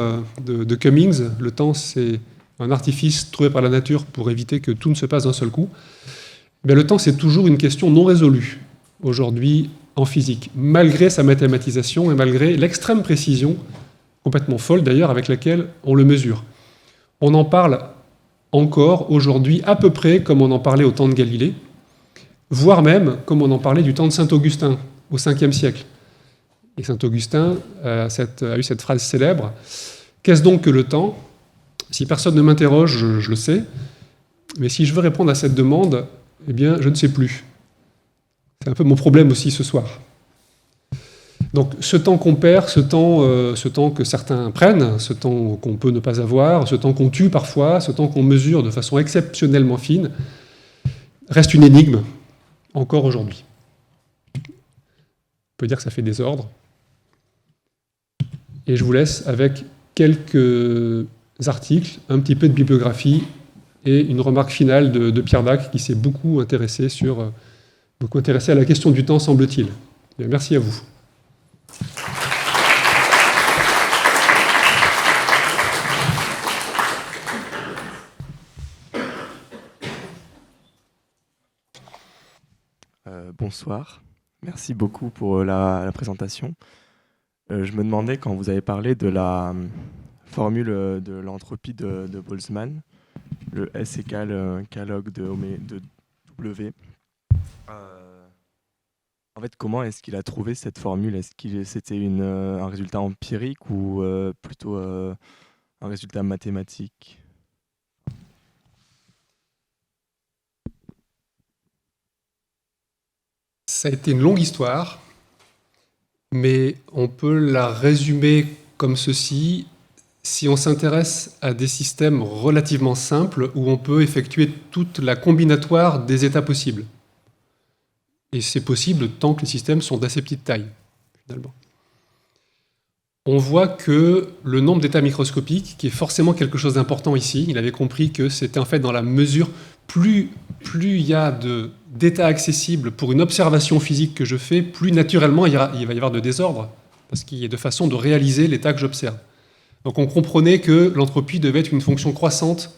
de Cummings. Le temps, c'est un artifice trouvé par la nature pour éviter que tout ne se passe d'un seul coup. Mais le temps, c'est toujours une question non résolue, aujourd'hui, en physique, malgré sa mathématisation et malgré l'extrême précision, complètement folle d'ailleurs, avec laquelle on le mesure. on en parle encore aujourd'hui à peu près comme on en parlait au temps de Galilée, voire même comme on en parlait du temps de saint Augustin, au 5e siècle. Et saint Augustin a eu cette phrase célèbre, « Qu'est-ce donc que le temps ? Si personne ne m'interroge, je le sais, mais si je veux répondre à cette demande, eh bien, je ne sais plus. » C'est un peu mon problème aussi ce soir. Donc ce temps qu'on perd, ce temps que certains prennent, ce temps qu'on peut ne pas avoir, ce temps qu'on tue parfois, ce temps qu'on mesure de façon exceptionnellement fine, reste une énigme, encore aujourd'hui. On peut dire que ça fait désordre. Et je vous laisse avec quelques articles, un petit peu de bibliographie et une remarque finale de Pierre Dac qui s'est beaucoup intéressé à la question du temps, semble-t-il. Bien, merci à vous. Bonsoir, merci beaucoup pour la présentation. Je me demandais, quand vous avez parlé de la formule de l'entropie de Boltzmann, le S égale K log de W, en fait, comment est-ce qu'il a trouvé cette formule? Est-ce que c'était un résultat empirique ou plutôt un résultat mathématique? Ça a été une longue histoire, mais on peut la résumer comme ceci. Si on s'intéresse à des systèmes relativement simples où on peut effectuer toute la combinatoire des états possibles. Et c'est possible tant que les systèmes sont d'assez petite taille, finalement. On voit que le nombre d'états microscopiques, qui est forcément quelque chose d'important ici, il avait compris que c'était en fait dans la mesure, plus il y a d'états accessibles pour une observation physique que je fais, plus naturellement il va y avoir de désordre, parce qu'il y a de façon de réaliser l'état que j'observe. Donc on comprenait que l'entropie devait être une fonction croissante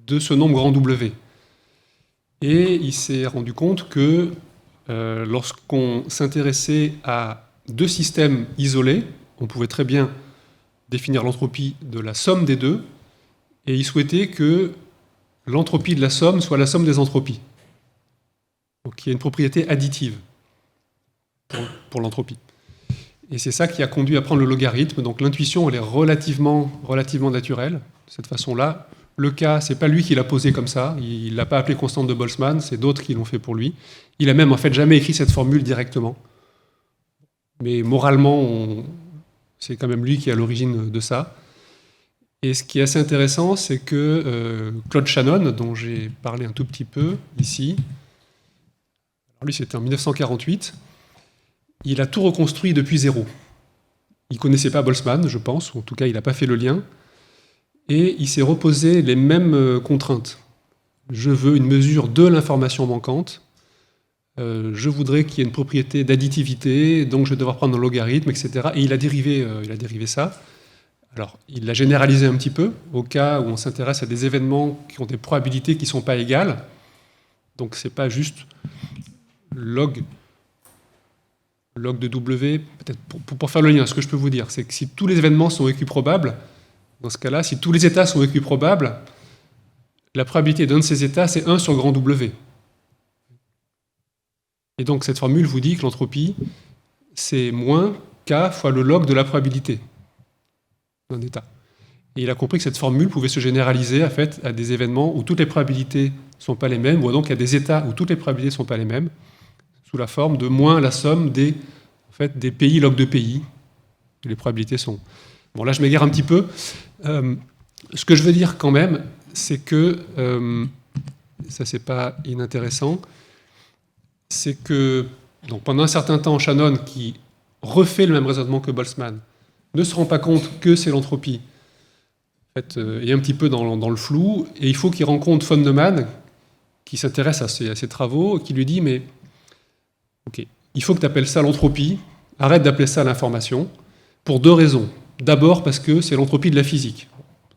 de ce nombre grand W. Et il s'est rendu compte que lorsqu'on s'intéressait à deux systèmes isolés, on pouvait très bien définir l'entropie de la somme des deux, et il souhaitait que l'entropie de la somme soit la somme des entropies. Donc il y a une propriété additive pour l'entropie. Et c'est ça qui a conduit à prendre le logarithme. Donc l'intuition, elle est relativement naturelle, de cette façon-là. Le cas, c'est pas lui qui l'a posé comme ça, il ne l'a pas appelé constante de Boltzmann, c'est d'autres qui l'ont fait pour lui. Il a même en fait jamais écrit cette formule directement. Mais moralement, c'est quand même lui qui est à l'origine de ça. Et ce qui est assez intéressant, c'est que Claude Shannon, dont j'ai parlé un tout petit peu ici, alors lui c'était en 1948, il a tout reconstruit depuis zéro. Il ne connaissait pas Boltzmann, je pense, ou en tout cas il n'a pas fait le lien, et il s'est reposé les mêmes contraintes. Je veux une mesure de l'information manquante, je voudrais qu'il y ait une propriété d'additivité, donc je vais devoir prendre un logarithme, etc. Et il a dérivé ça. Alors, il l'a généralisé un petit peu, au cas où on s'intéresse à des événements qui ont des probabilités qui ne sont pas égales. Donc, ce n'est pas juste log de W. Peut-être pour faire le lien, ce que je peux vous dire, c'est que si tous les événements sont équiprobables, dans ce cas-là, si tous les états sont équiprobables, la probabilité d'un de ces états, c'est 1 sur grand W. Et donc, cette formule vous dit que l'entropie, c'est moins K fois le log de la probabilité d'un état. Et il a compris que cette formule pouvait se généraliser en fait, à des événements où toutes les probabilités ne sont pas les mêmes, ou donc à des états où toutes les probabilités ne sont pas les mêmes, sous la forme de moins la somme des pays log de pays, où les probabilités sont... Bon, là, je m'égare un petit peu. Ce que je veux dire quand même, c'est que, ça, c'est pas inintéressant, c'est que donc, pendant un certain temps, Shannon, qui refait le même raisonnement que Boltzmann, ne se rend pas compte que c'est l'entropie, en fait, est un petit peu dans le flou, et il faut qu'il rencontre von Neumann, qui s'intéresse à ses travaux, qui lui dit, mais ok, il faut que tu appelles ça l'entropie, arrête d'appeler ça l'information, pour deux raisons. D'abord parce que c'est l'entropie de la physique.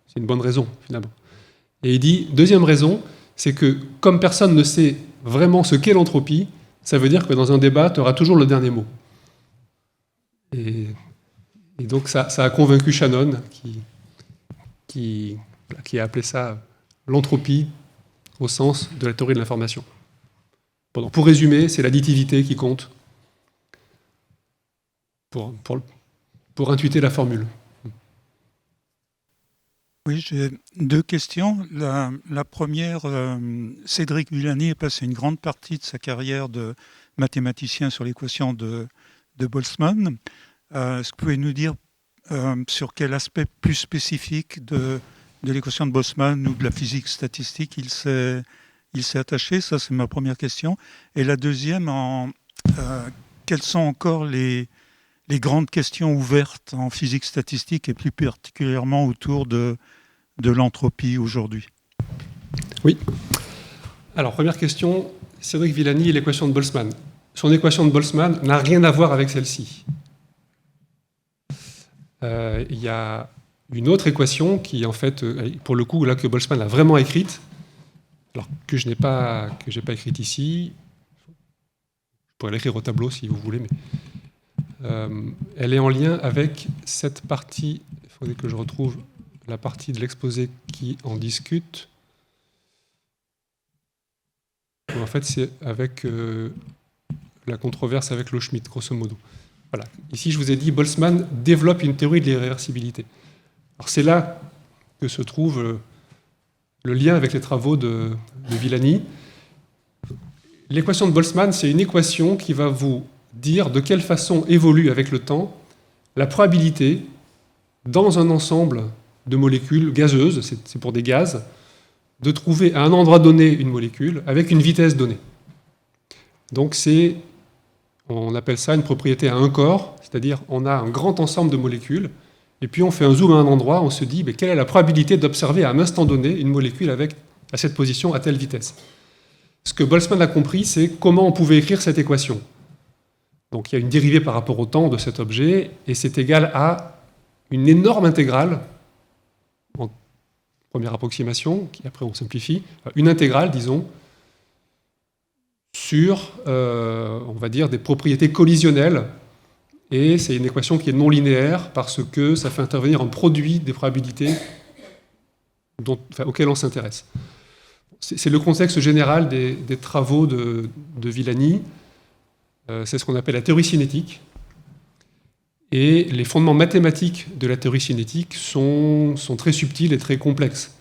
C'est une bonne raison, finalement. Et il dit, deuxième raison, c'est que comme personne ne sait vraiment ce qu'est l'entropie, ça veut dire que dans un débat, tu auras toujours le dernier mot. Et donc ça a convaincu Shannon, qui qui a appelé ça l'entropie au sens de la théorie de l'information. Bon, donc, pour résumer, c'est l'additivité qui compte pour intuiter la formule. Oui, j'ai deux questions. La première, Cédric Villani a passé une grande partie de sa carrière de mathématicien sur l'équation de Boltzmann. Est-ce que vous pouvez nous dire sur quel aspect plus spécifique de l'équation de Boltzmann ou de la physique statistique il s'est attaché? Ça, c'est ma première question. Et la deuxième, quelles sont encore les grandes questions ouvertes en physique statistique et plus particulièrement autour de l'entropie aujourd'hui? Oui. Alors, première question, Cédric Villani et l'équation de Boltzmann. Son équation de Boltzmann n'a rien à voir avec celle-ci. Il y a une autre équation qui, en fait, pour le coup, là, que Boltzmann a vraiment écrite, alors que je n'ai pas écrite ici. Je pourrais l'écrire au tableau si vous voulez, mais elle est en lien avec cette partie. Il faudrait que je retrouve la partie de l'exposé qui en discute. En fait, c'est avec la controverse avec Loschmidt, grosso modo. Voilà. Ici, je vous ai dit, Boltzmann développe une théorie de l'irréversibilité. Alors, c'est là que se trouve le lien avec les travaux de Villani. L'équation de Boltzmann, c'est une équation qui va vous dire de quelle façon évolue avec le temps la probabilité dans un ensemble de molécules gazeuses, c'est pour des gaz, de trouver à un endroit donné une molécule avec une vitesse donnée. Donc on appelle ça une propriété à un corps, c'est-à-dire on a un grand ensemble de molécules, et puis on fait un zoom à un endroit, on se dit mais quelle est la probabilité d'observer à un instant donné une molécule à cette position, à telle vitesse. Ce que Boltzmann a compris, c'est comment on pouvait écrire cette équation. Donc il y a une dérivée par rapport au temps de cet objet, et c'est égal à une énorme intégrale, en première approximation, qui après on simplifie, une intégrale, disons, sur, on va dire, des propriétés collisionnelles, et c'est une équation qui est non linéaire, parce que ça fait intervenir un produit des probabilités auxquelles on s'intéresse. C'est le contexte général des travaux de Villani. C'est ce qu'on appelle la théorie cinétique. Et les fondements mathématiques de la théorie cinétique sont très subtils et très complexes.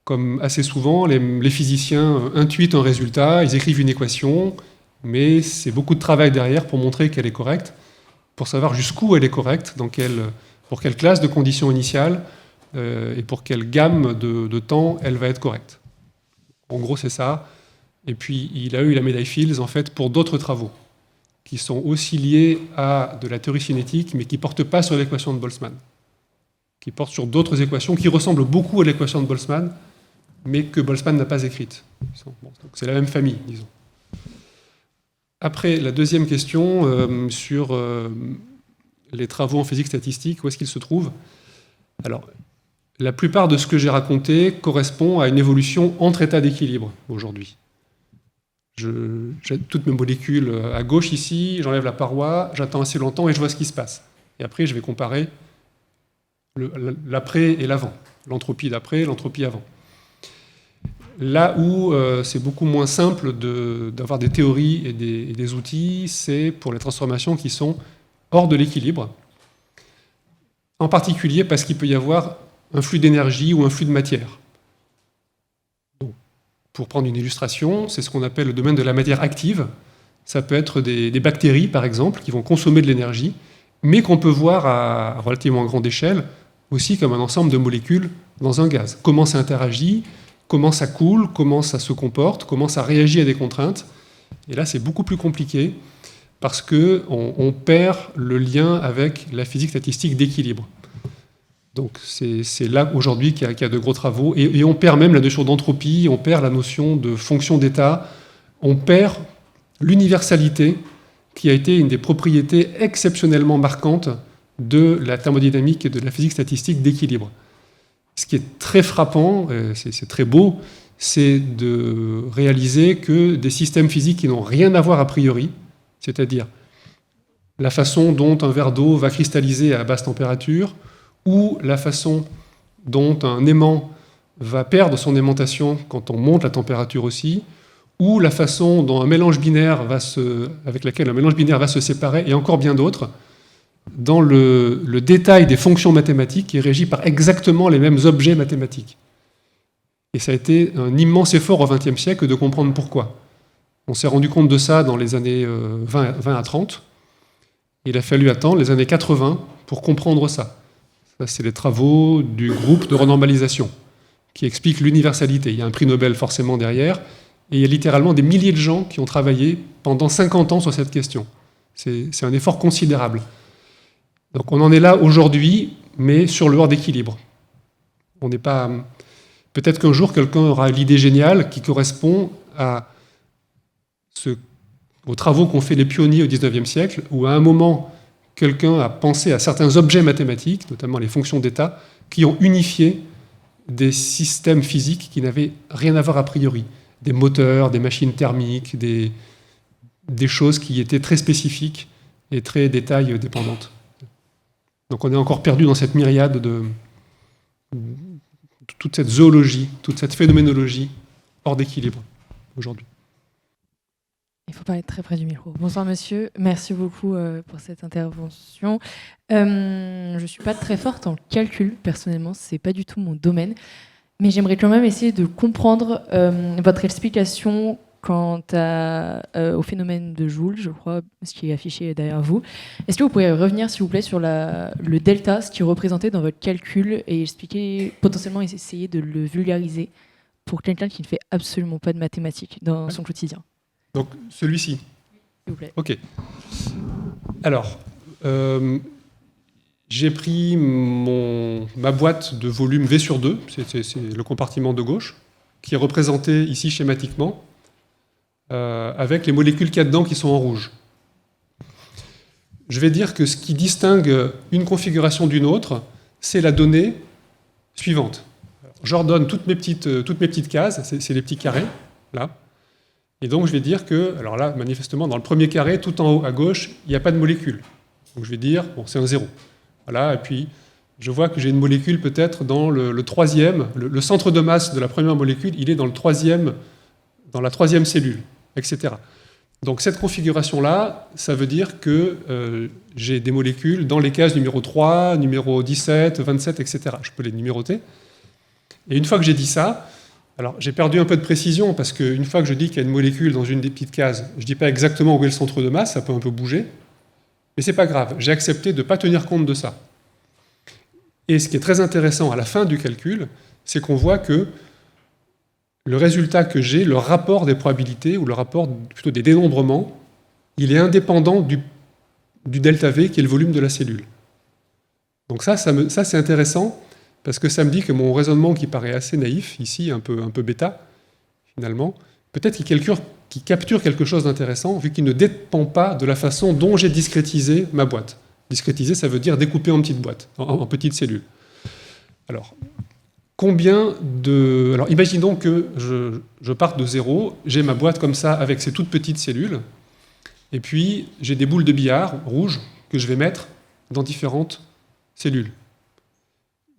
Comme assez souvent, les physiciens intuitent un résultat, ils écrivent une équation, mais c'est beaucoup de travail derrière pour montrer qu'elle est correcte, pour savoir jusqu'où elle est correcte, pour quelle classe de conditions initiales et pour quelle gamme de temps elle va être correcte. En gros, c'est ça. Et puis, il a eu la médaille Fields, en fait, pour d'autres travaux, qui sont aussi liés à de la théorie cinétique, mais qui ne portent pas sur l'équation de Boltzmann, qui portent sur d'autres équations qui ressemblent beaucoup à l'équation de Boltzmann, mais que Boltzmann n'a pas écrite. Donc c'est la même famille, disons. Après, la deuxième question sur les travaux en physique statistique, où est-ce qu'ils se trouvent? Alors, la plupart de ce que j'ai raconté correspond à une évolution entre états d'équilibre aujourd'hui. J'ai toutes mes molécules à gauche ici, j'enlève la paroi, j'attends assez longtemps et je vois ce qui se passe. Et après, je vais comparer l'après et l'avant, l'entropie d'après, l'entropie avant. Là où c'est beaucoup moins simple d'avoir des théories et des outils, c'est pour les transformations qui sont hors de l'équilibre. En particulier parce qu'il peut y avoir un flux d'énergie ou un flux de matière. Donc, pour prendre une illustration, c'est ce qu'on appelle le domaine de la matière active. Ça peut être des bactéries, par exemple, qui vont consommer de l'énergie, mais qu'on peut voir à relativement grande échelle aussi comme un ensemble de molécules dans un gaz. Comment ça interagit, comment ça coule, comment ça se comporte, comment ça réagit à des contraintes. Et là, c'est beaucoup plus compliqué parce qu'on perd le lien avec la physique statistique d'équilibre. Donc c'est là aujourd'hui qu'il y a de gros travaux, et on perd même la notion d'entropie, on perd la notion de fonction d'état, on perd l'universalité qui a été une des propriétés exceptionnellement marquantes de la thermodynamique et de la physique statistique d'équilibre. Ce qui est très frappant, c'est très beau, c'est de réaliser que des systèmes physiques qui n'ont rien à voir a priori, c'est-à-dire la façon dont un verre d'eau va cristalliser à basse température, ou la façon dont un aimant va perdre son aimantation quand on monte la température aussi, ou la façon dont avec laquelle un mélange binaire va se séparer, et encore bien d'autres, dans le détail des fonctions mathématiques qui est régi par exactement les mêmes objets mathématiques. Et ça a été un immense effort au XXe siècle de comprendre pourquoi. On s'est rendu compte de ça dans les années 20 à 30. Il a fallu attendre les années 80 pour comprendre ça. Ça, c'est les travaux du groupe de renormalisation qui explique l'universalité. Il y a un prix Nobel forcément derrière, et il y a littéralement des milliers de gens qui ont travaillé pendant 50 ans sur cette question. C'est un effort considérable. Donc on en est là aujourd'hui, mais sur le hors d'équilibre. On n'est pas... Peut-être qu'un jour, quelqu'un aura l'idée géniale qui correspond aux travaux qu'ont fait les pionniers au XIXe siècle, où à un moment, quelqu'un a pensé à certains objets mathématiques, notamment les fonctions d'état, qui ont unifié des systèmes physiques qui n'avaient rien à voir a priori. Des moteurs, des machines thermiques, des choses qui étaient très spécifiques et très détail dépendantes. Donc on est encore perdu dans cette myriade de toute cette zoologie, toute cette phénoménologie hors d'équilibre aujourd'hui. Il faut parler très près du micro. Bonsoir monsieur, merci beaucoup pour cette intervention. Je ne suis pas très forte en calcul, personnellement, ce n'est pas du tout mon domaine, mais j'aimerais quand même essayer de comprendre votre explication quant au phénomène de Joule, je crois, ce qui est affiché derrière vous. Est-ce que vous pourriez revenir, s'il vous plaît, sur le delta, ce qui est représenté dans votre calcul, et expliquer, potentiellement essayer de le vulgariser pour quelqu'un qui ne fait absolument pas de mathématiques dans son quotidien? Donc celui-ci. S'il vous plaît. Ok. Alors, j'ai pris ma boîte de volume V sur 2, c'est le compartiment de gauche, qui est représenté ici schématiquement, avec les molécules qu'il y a dedans qui sont en rouge. Je vais dire que ce qui distingue une configuration d'une autre, c'est la donnée suivante. J'ordonne toutes mes petites cases, c'est les petits carrés, là. Et donc je vais dire que, alors là, manifestement, dans le premier carré, tout en haut à gauche, il n'y a pas de molécule. Donc je vais dire, bon, c'est un 0. Voilà, et puis je vois que j'ai une molécule peut-être dans le troisième, le centre de masse de la première molécule, il est dans la troisième cellule, etc. Donc cette configuration-là, ça veut dire que j'ai des molécules dans les cases numéro 3, numéro 17, 27, etc. Je peux les numéroter. Et une fois que j'ai dit ça, alors j'ai perdu un peu de précision parce qu'une fois que je dis qu'il y a une molécule dans une des petites cases, je ne dis pas exactement où est le centre de masse, ça peut un peu bouger, mais ce n'est pas grave, j'ai accepté de ne pas tenir compte de ça. Et ce qui est très intéressant à la fin du calcul, c'est qu'on voit que le résultat que j'ai, le rapport des probabilités, ou le rapport plutôt des dénombrements, il est indépendant du delta V qui est le volume de la cellule. Donc ça c'est intéressant, parce que ça me dit que mon raisonnement qui paraît assez naïf, ici, un peu bêta, finalement, peut-être qu'il capture quelque chose d'intéressant, vu qu'il ne dépend pas de la façon dont j'ai discrétisé ma boîte. Discrétiser, ça veut dire découper en petites boîtes, en petites cellules. Alors, alors imaginons que je parte de 0, j'ai ma boîte comme ça, avec ces toutes petites cellules, et puis j'ai des boules de billard rouges que je vais mettre dans différentes cellules.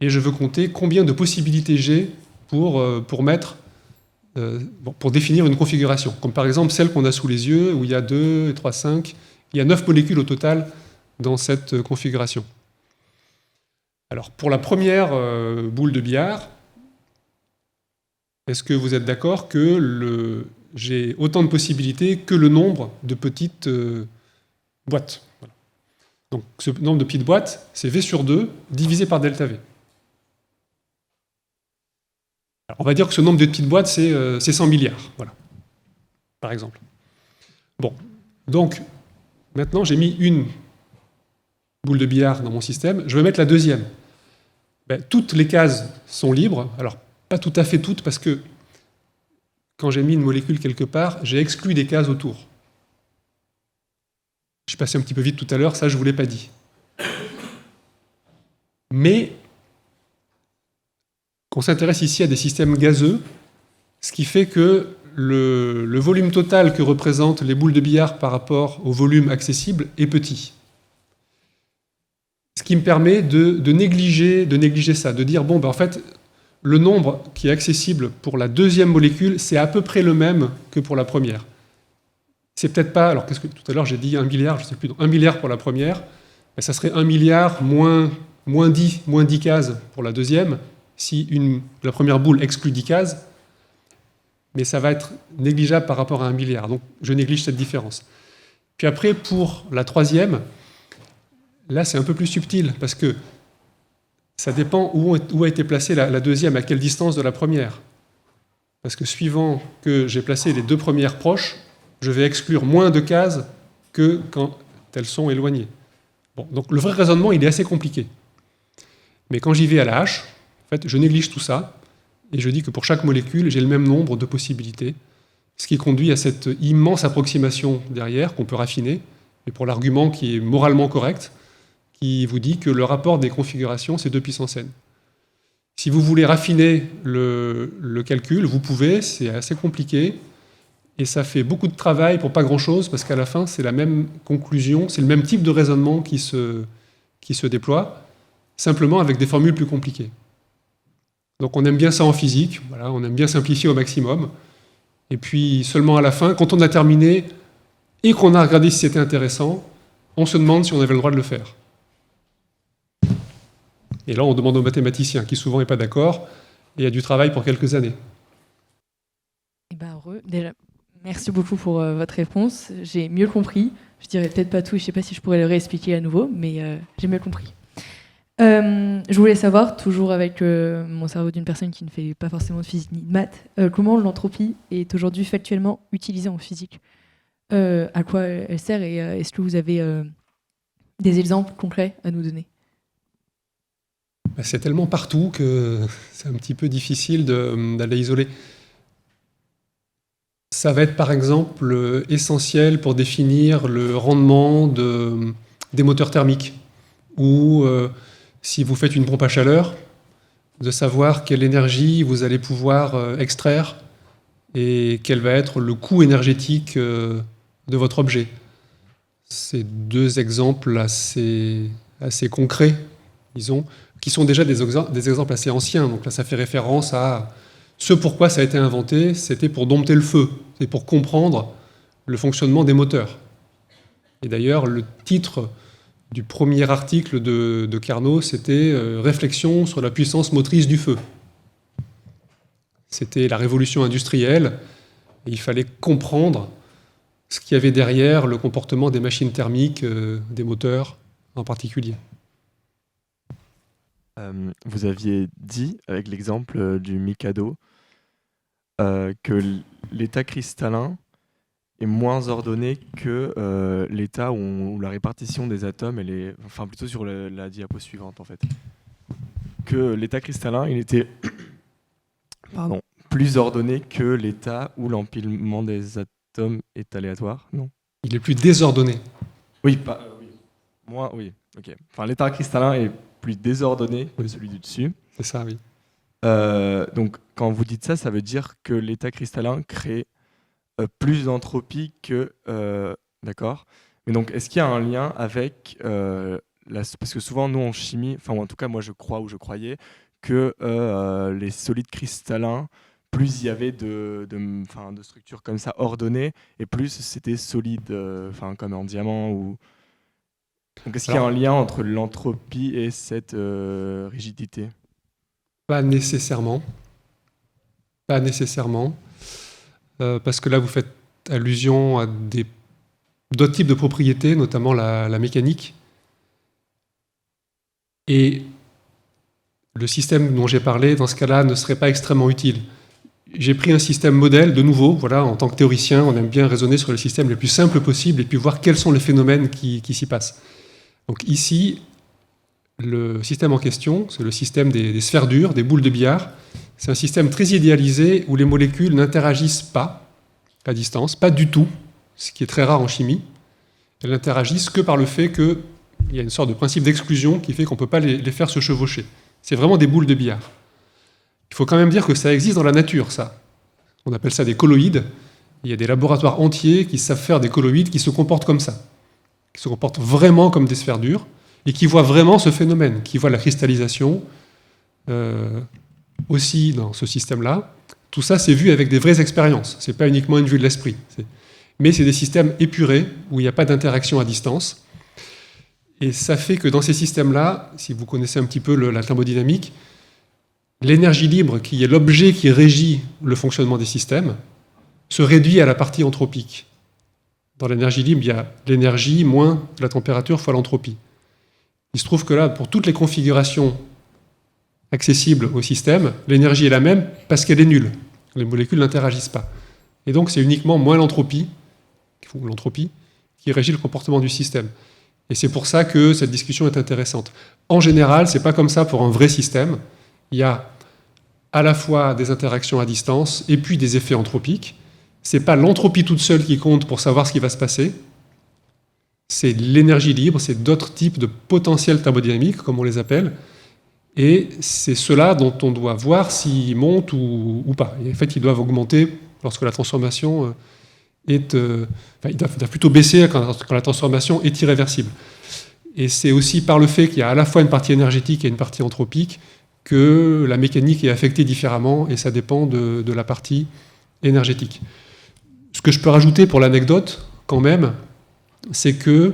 Et je veux compter combien de possibilités j'ai pour définir une configuration. Comme par exemple celle qu'on a sous les yeux, où il y a 2, 3, 5, il y a 9 molécules au total dans cette configuration. Alors pour la première boule de billard, est-ce que vous êtes d'accord que j'ai autant de possibilités que le nombre de petites boîtes? Voilà. Donc ce nombre de petites boîtes, c'est V sur 2 divisé par delta V. Alors, on va dire que ce nombre de petites boîtes, c'est 100 milliards, voilà, par exemple. Bon, donc, maintenant, j'ai mis une boule de billard dans mon système, je vais mettre la deuxième. Toutes les cases sont libres, alors pas tout à fait toutes, parce que quand j'ai mis une molécule quelque part, j'ai exclu des cases autour. Je suis passé un petit peu vite tout à l'heure, ça je ne vous l'ai pas dit. Mais on s'intéresse ici à des systèmes gazeux, ce qui fait que le volume total que représentent les boules de billard par rapport au volume accessible est petit. Ce qui me permet de négliger ça, de dire, en fait, le nombre qui est accessible pour la deuxième molécule, c'est à peu près le même que pour la première. C'est peut-être pas, alors qu'est-ce que tout à l'heure j'ai dit 1 milliard, je ne sais plus, 1 milliard pour la première, mais ça serait 1 milliard moins 10 cases pour la deuxième, si la première boule exclut 10 cases, mais ça va être négligeable par rapport à 1 milliard. Donc je néglige cette différence. Puis après, pour la troisième, là c'est un peu plus subtil, parce que ça dépend où a été placée la deuxième, à quelle distance de la première. Parce que suivant que j'ai placé les deux premières proches, je vais exclure moins de cases que quand elles sont éloignées. Bon, donc le vrai raisonnement, il est assez compliqué. Mais quand j'y vais à la hache, en fait, je néglige tout ça, et je dis que pour chaque molécule, j'ai le même nombre de possibilités, ce qui conduit à cette immense approximation derrière, qu'on peut raffiner, mais pour l'argument qui est moralement correct, qui vous dit que le rapport des configurations, c'est 2 puissance n. Si vous voulez raffiner le calcul, vous pouvez, c'est assez compliqué, et ça fait beaucoup de travail pour pas grand-chose, parce qu'à la fin, c'est la même conclusion, c'est le même type de raisonnement qui se déploie, simplement avec des formules plus compliquées. Donc on aime bien ça en physique, voilà, on aime bien simplifier au maximum, et puis seulement à la fin, quand on a terminé, et qu'on a regardé si c'était intéressant, on se demande si on avait le droit de le faire. Et là, on demande aux mathématiciens, qui souvent n'est pas d'accord, et il y a du travail pour quelques années. Eh ben, déjà, merci beaucoup pour votre réponse. J'ai mieux compris. Je dirais peut-être pas tout, je ne sais pas si je pourrais le réexpliquer à nouveau, mais j'ai mieux compris. Je voulais savoir, toujours avec mon cerveau d'une personne qui ne fait pas forcément de physique ni de maths, comment l'entropie est aujourd'hui factuellement utilisée en physique. À quoi elle sert, et est-ce que vous avez des exemples concrets à nous donner? C'est tellement partout que c'est un petit peu difficile d'aller isoler. Ça va être par exemple essentiel pour définir le rendement des moteurs thermiques, ou si vous faites une pompe à chaleur, de savoir quelle énergie vous allez pouvoir extraire et quel va être le coût énergétique de votre objet. C'est 2 exemples assez concrets, disons, qui sont déjà des exemples assez anciens. Donc là, ça fait référence à ce pourquoi ça a été inventé, c'était pour dompter le feu, c'est pour comprendre le fonctionnement des moteurs. Et d'ailleurs, le titre du premier article de Carnot, c'était « Réflexion sur la puissance motrice du feu ». C'était la révolution industrielle, et il fallait comprendre ce qu'il y avait derrière le comportement des machines thermiques, des moteurs en particulier. Vous aviez dit, avec l'exemple du Mikado, que l'état cristallin est moins ordonné que l'état où la répartition des atomes, elle est, enfin plutôt sur la diapo suivante en fait, que l'état cristallin, il était plus ordonné que l'état où l'empilement des atomes est aléatoire, non? Il est plus désordonné. Oui, moins, oui, ok. Enfin, l'état cristallin est plus désordonné que celui du dessus. C'est ça, oui. Donc, quand vous dites ça, ça veut dire que l'état cristallin crée plus d'entropie que... D'accord. Mais donc, est-ce qu'il y a un lien avec... parce que souvent, nous, en chimie, enfin, en tout cas, moi, je crois ou je croyais que les solides cristallins, plus il y avait de structures comme ça ordonnées, et plus c'était solide, comme en diamant ou... Donc, est-ce qu'il y a un lien entre l'entropie et cette rigidité? Pas nécessairement. Pas nécessairement. Parce que là, vous faites allusion à d'autres types de propriétés, notamment la mécanique. Et le système dont j'ai parlé, dans ce cas-là, ne serait pas extrêmement utile. J'ai pris un système modèle, de nouveau, voilà, en tant que théoricien, on aime bien raisonner sur le système le plus simple possible et puis voir quels sont les phénomènes qui s'y passent. Donc ici, le système en question, c'est le système des sphères dures, des boules de billard. C'est un système très idéalisé où les molécules n'interagissent pas à distance, pas du tout, ce qui est très rare en chimie. Elles n'interagissent que par le fait qu'il y a une sorte de principe d'exclusion qui fait qu'on ne peut pas les faire se chevaucher. C'est vraiment des boules de billard. Il faut quand même dire que ça existe dans la nature, ça. On appelle ça des colloïdes. Il y a des laboratoires entiers qui savent faire des colloïdes qui se comportent comme ça, qui se comportent vraiment comme des sphères dures, et qui voient vraiment ce phénomène, qui voient la cristallisation aussi dans ce système-là. Tout ça, c'est vu avec des vraies expériences. Ce n'est pas uniquement une vue de l'esprit. Mais c'est des systèmes épurés, où il n'y a pas d'interaction à distance. Et ça fait que dans ces systèmes-là, si vous connaissez un petit peu la thermodynamique, l'énergie libre, qui est l'objet qui régit le fonctionnement des systèmes, se réduit à la partie anthropique. Dans l'énergie libre, il y a l'énergie moins la température fois l'entropie. Il se trouve que là, pour toutes les configurations accessibles au système, l'énergie est la même parce qu'elle est nulle. Les molécules n'interagissent pas. Et donc, c'est uniquement moins l'entropie qui régit le comportement du système. Et c'est pour ça que cette discussion est intéressante. En général, ce n'est pas comme ça pour un vrai système. Il y a à la fois des interactions à distance et puis des effets anthropiques. Ce n'est pas l'entropie toute seule qui compte pour savoir ce qui va se passer. C'est l'énergie libre, c'est d'autres types de potentiels thermodynamiques, comme on les appelle. Et c'est ceux-là dont on doit voir s'ils montent ou pas. Et en fait, ils doivent augmenter lorsque la transformation ils doivent plutôt baisser quand la transformation est irréversible. Et c'est aussi par le fait qu'il y a à la fois une partie énergétique et une partie anthropique que la mécanique est affectée différemment, et ça dépend de la partie énergétique. Ce que je peux rajouter pour l'anecdote, quand même, c'est que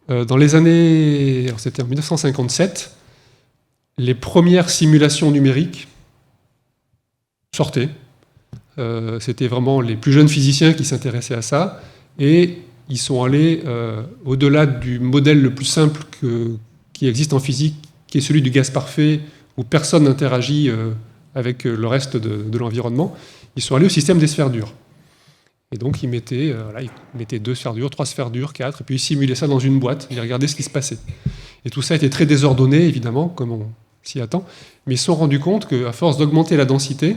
dans les années... C'était en 1957, les premières simulations numériques sortaient. C'était vraiment les plus jeunes physiciens qui s'intéressaient à ça, et ils sont allés au-delà du modèle le plus simple qui existe en physique, qui est celui du gaz parfait, où personne n'interagit avec le reste de l'environnement. Ils sont allés au système des sphères dures. Et donc ils mettaient 2 sphères dures, 3 sphères dures, 4, et puis ils simulaient ça dans une boîte, ils regardaient ce qui se passait. Et tout ça était très désordonné, évidemment, comme on s'y attend, mais ils se sont rendus compte qu'à force d'augmenter la densité,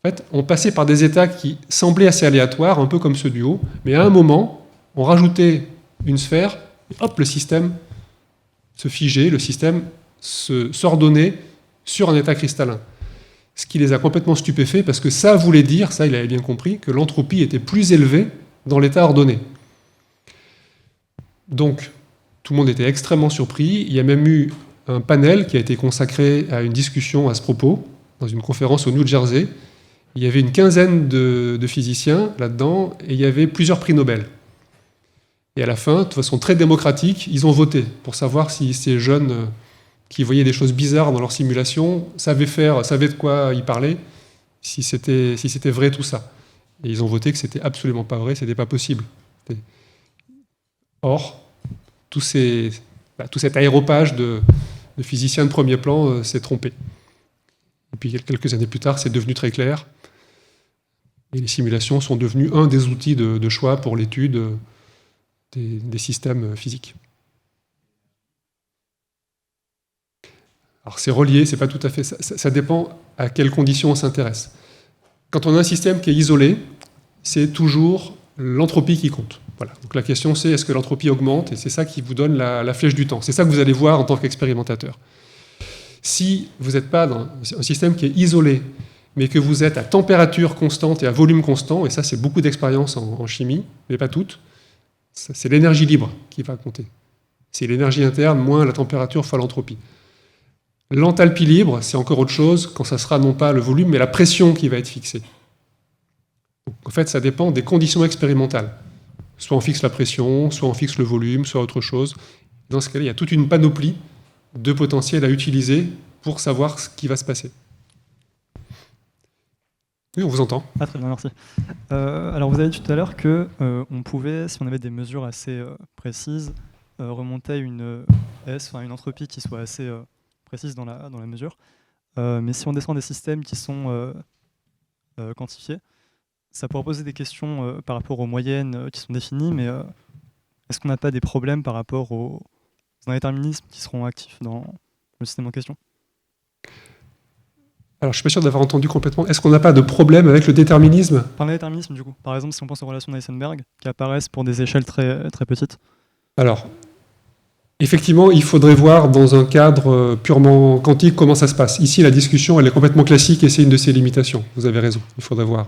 en fait, on passait par des états qui semblaient assez aléatoires, un peu comme ceux du haut, mais à un moment, on rajoutait une sphère, et hop, le système se figeait, le système s'ordonnait sur un état cristallin. Ce qui les a complètement stupéfaits, parce que ça voulait dire, ça il avait bien compris, que l'entropie était plus élevée dans l'état ordonné. Donc, tout le monde était extrêmement surpris. Il y a même eu un panel qui a été consacré à une discussion à ce propos, dans une conférence au New Jersey. Il y avait une quinzaine de physiciens là-dedans, et il y avait plusieurs prix Nobel. Et à la fin, de façon très démocratique, ils ont voté pour savoir si ces jeunes qui voyaient des choses bizarres dans leur simulation savaient de quoi ils parlaient, si c'était vrai tout ça. Et ils ont voté que c'était absolument pas vrai, c'était pas possible. Or, tout cet aéropage de physiciens de premier plan s'est trompé. Et puis quelques années plus tard, c'est devenu très clair. Et les simulations sont devenues un des outils de choix pour l'étude des systèmes physiques. Alors c'est relié, c'est pas tout à fait... Ça dépend à quelles conditions on s'intéresse. Quand on a un système qui est isolé, c'est toujours l'entropie qui compte. Voilà. Donc la question c'est, est-ce que l'entropie augmente? Et c'est ça qui vous donne la flèche du temps. C'est ça que vous allez voir en tant qu'expérimentateur. Si vous n'êtes pas dans un système qui est isolé, mais que vous êtes à température constante et à volume constant, et ça c'est beaucoup d'expérience en chimie, mais pas toutes, c'est l'énergie libre qui va compter. C'est l'énergie interne moins la température fois l'entropie. L'enthalpie libre, c'est encore autre chose, quand ça sera non pas le volume, mais la pression qui va être fixée. Donc, en fait, ça dépend des conditions expérimentales. Soit on fixe la pression, soit on fixe le volume, soit autre chose. Dans ce cas-là, il y a toute une panoplie de potentiels à utiliser pour savoir ce qui va se passer. Oui, on vous entend. Ah, très bien, merci. Alors, vous avez dit tout à l'heure qu'on pouvait, si on avait des mesures assez précises, remonter une une entropie qui soit assez précise dans la mesure. Mais si on descend des systèmes qui sont quantifiés, ça pourrait poser des questions par rapport aux moyennes qui sont définies, mais est-ce qu'on n'a pas des problèmes par rapport aux indéterminismes qui seront actifs dans le système en question? Alors, je ne suis pas sûr d'avoir entendu complètement. Est-ce qu'on n'a pas de problème avec le déterminisme? Par le déterminisme, du coup. Par exemple, si on pense aux relations d'Heisenberg, qui apparaissent pour des échelles très, très petites. Alors, effectivement, il faudrait voir dans un cadre purement quantique comment ça se passe. Ici, la discussion, elle est complètement classique et c'est une de ses limitations. Vous avez raison. Il faudrait voir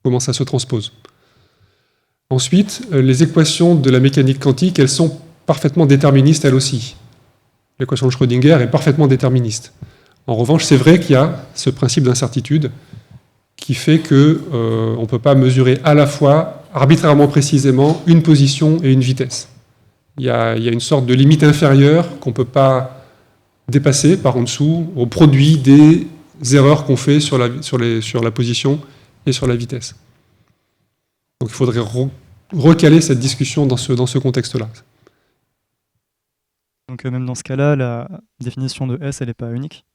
comment ça se transpose. Ensuite, les équations de la mécanique quantique, elles sont parfaitement déterministes, elles aussi. L'équation de Schrödinger est parfaitement déterministe. En revanche, c'est vrai qu'il y a ce principe d'incertitude qui fait qu'on ne peut pas mesurer à la fois, arbitrairement précisément, une position et une vitesse. Il y a une sorte de limite inférieure qu'on ne peut pas dépasser par en dessous au produit des erreurs qu'on fait sur la position et sur la vitesse. Donc il faudrait recaler cette discussion dans ce contexte-là. Donc même dans ce cas-là, la définition de S, elle n'est pas unique?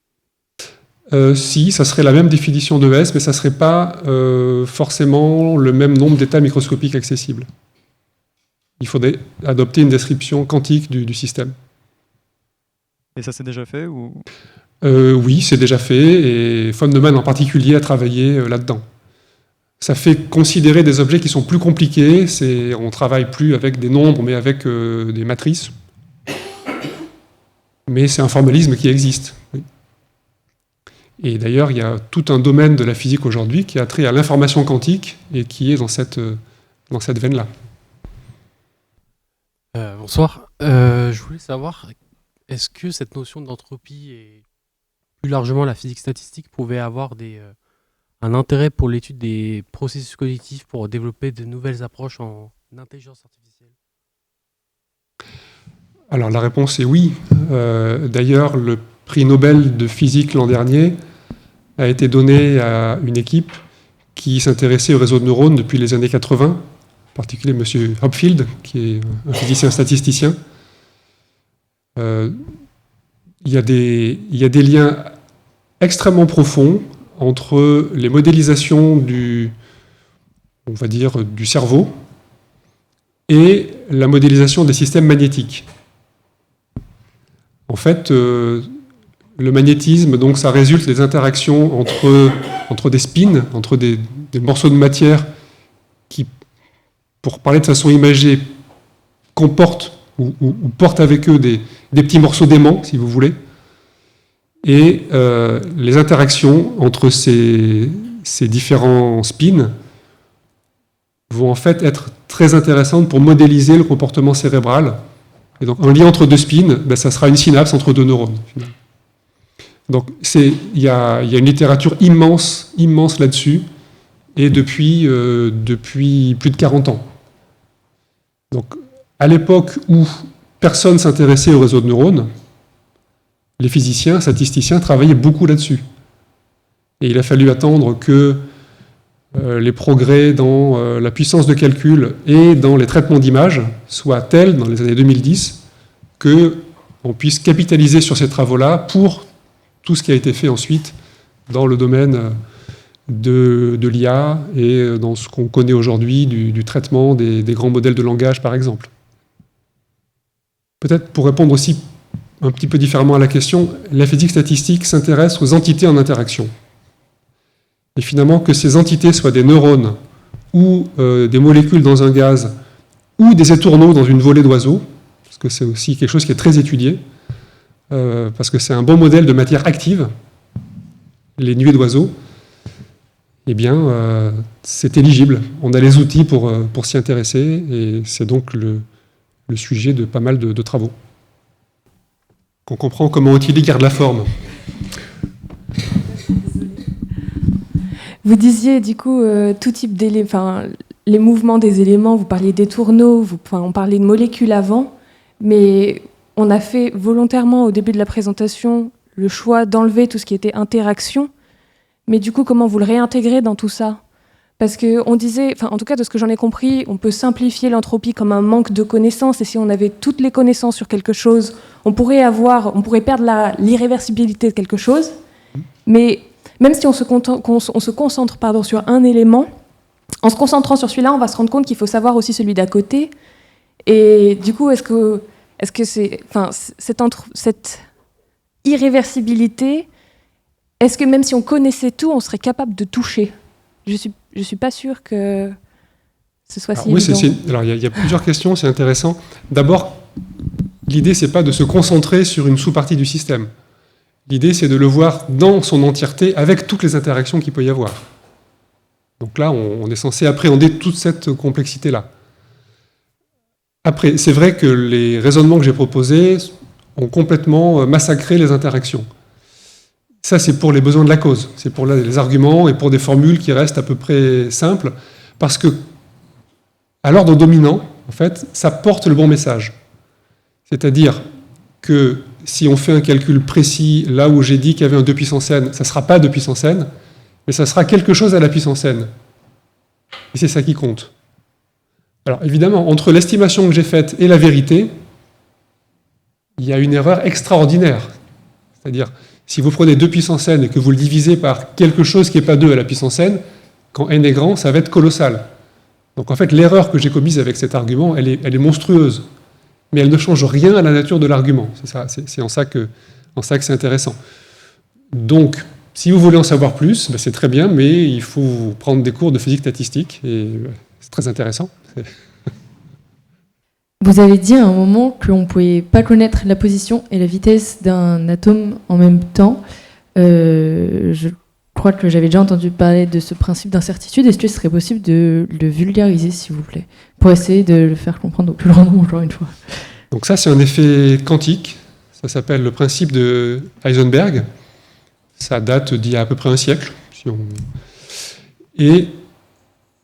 Si, ça serait la même définition de S, mais ça ne serait pas forcément le même nombre d'états microscopiques accessibles. Il faudrait adopter une description quantique du système. Et ça s'est déjà fait ou... Oui, c'est déjà fait, et von Neumann en particulier a travaillé là-dedans. Ça fait considérer des objets qui sont plus compliqués, on ne travaille plus avec des nombres, mais avec des matrices. Mais c'est un formalisme qui existe. Oui. Et d'ailleurs, il y a tout un domaine de la physique aujourd'hui qui a trait à l'information quantique et qui est dans cette veine-là. Bonsoir. Je voulais savoir, est-ce que cette notion d'entropie et plus largement la physique statistique pouvait avoir un intérêt pour l'étude des processus cognitifs pour développer de nouvelles approches en intelligence artificielle? Alors la réponse est oui. D'ailleurs, le prix Nobel de physique l'an dernier a été donné à une équipe qui s'intéressait au réseau de neurones depuis les années 80, en particulier M. Hopfield, qui est un physicien statisticien. Il y a des liens extrêmement profonds entre les modélisations du cerveau et la modélisation des systèmes magnétiques. En fait, le magnétisme, donc, ça résulte des interactions entre des spins, entre des morceaux de matière qui, pour parler de façon imagée, comportent ou portent avec eux des petits morceaux d'aimant, si vous voulez. Et les interactions entre ces différents spins vont en fait être très intéressantes pour modéliser le comportement cérébral. Et donc un lien entre deux spins, ça sera une synapse entre deux neurones. Donc il y a une littérature immense là-dessus, et depuis plus de 40 ans. Donc à l'époque où personne s'intéressait au réseau de neurones, les physiciens, statisticiens travaillaient beaucoup là-dessus. Et il a fallu attendre que les progrès dans la puissance de calcul et dans les traitements d'images soient tels, dans les années 2010, qu'on puisse capitaliser sur ces travaux-là pour tout ce qui a été fait ensuite dans le domaine de l'IA et dans ce qu'on connaît aujourd'hui du traitement des grands modèles de langage, par exemple. Peut-être pour répondre aussi un petit peu différemment à la question, la physique statistique s'intéresse aux entités en interaction. Et finalement, que ces entités soient des neurones ou des molécules dans un gaz ou des étourneaux dans une volée d'oiseaux, parce que c'est aussi quelque chose qui est très étudié, parce que c'est un bon modèle de matière active, les nuées d'oiseaux, eh bien, c'est éligible. On a les outils pour s'y intéresser, et c'est donc le sujet de pas mal de travaux. On comprend comment Ottilie garde la forme. Vous disiez du coup tout type d'éléments, les mouvements des éléments, vous parliez des tourneaux, on parlait de molécules avant, mais on a fait volontairement au début de la présentation le choix d'enlever tout ce qui était interaction, mais du coup comment vous le réintégrez dans tout ça? Parce qu'on disait, en tout cas de ce que j'en ai compris, on peut simplifier l'entropie comme un manque de connaissances, et si on avait toutes les connaissances sur quelque chose, on pourrait perdre l'irréversibilité de quelque chose, mais même si on se concentre sur un élément, en se concentrant sur celui-là, on va se rendre compte qu'il faut savoir aussi celui d'à côté. Et du coup, est-ce que cette irréversibilité, est-ce que même si on connaissait tout, on serait capable de toucher? Je suis pas sûre que ce soit si évident. Alors il y a plusieurs questions, c'est intéressant. D'abord, l'idée c'est pas de se concentrer sur une sous-partie du système. L'idée c'est de le voir dans son entièreté avec toutes les interactions qu'il peut y avoir. Donc là, on est censé appréhender toute cette complexité-là. Après, c'est vrai que les raisonnements que j'ai proposés ont complètement massacré les interactions. Ça, c'est pour les besoins de la cause, c'est pour les arguments et pour des formules qui restent à peu près simples, parce que à l'ordre dominant, en fait, ça porte le bon message. C'est-à-dire que si on fait un calcul précis, là où j'ai dit qu'il y avait un 2 puissance n, ça ne sera pas 2 puissance n, mais ça sera quelque chose à la puissance n. Et c'est ça qui compte. Alors évidemment, entre l'estimation que j'ai faite et la vérité, il y a une erreur extraordinaire. C'est-à-dire, si vous prenez 2 puissance n et que vous le divisez par quelque chose qui n'est pas 2 à la puissance n, quand n est grand, ça va être colossal. Donc en fait, l'erreur que j'ai commise avec cet argument, elle est monstrueuse. Mais elle ne change rien à la nature de l'argument. C'est en ça que c'est intéressant. Donc, si vous voulez en savoir plus, ben c'est très bien, mais il faut prendre des cours de physique statistique, et c'est très intéressant. Vous avez dit à un moment qu'on ne pouvait pas connaître la position et la vitesse d'un atome en même temps. Je crois que j'avais déjà entendu parler de ce principe d'incertitude. Est-ce que ce serait possible de le vulgariser, s'il vous plaît, pour essayer de le faire comprendre au plus grand nombre, encore une fois? Donc ça, c'est un effet quantique. Ça s'appelle le principe de Heisenberg. Ça date d'il y a à peu près un siècle. Et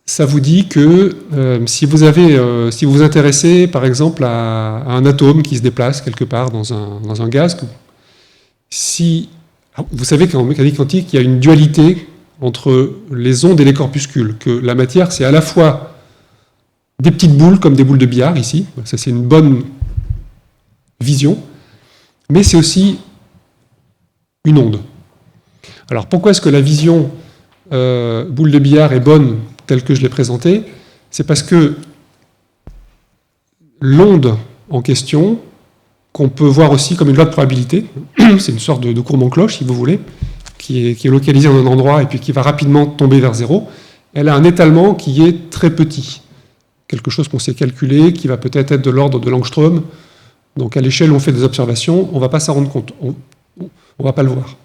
ça vous dit que si vous vous intéressez, par exemple, à un atome qui se déplace quelque part dans un gaz, vous savez qu'en mécanique quantique, il y a une dualité entre les ondes et les corpuscules, que la matière, c'est à la fois des petites boules, comme des boules de billard, ici, ça c'est une bonne vision, mais c'est aussi une onde. Alors pourquoi est-ce que la vision boule de billard est bonne telle que je l'ai présentée? C'est parce que l'onde en question, qu'on peut voir aussi comme une loi de probabilité, c'est une sorte de courbe en cloche, si vous voulez, qui est localisée en un endroit et puis qui va rapidement tomber vers zéro, elle a un étalement qui est très petit. Quelque chose qu'on sait calculer, qui va peut-être être de l'ordre de l'angstrom. Donc à l'échelle où on fait des observations, on ne va pas s'en rendre compte, on ne va pas le voir.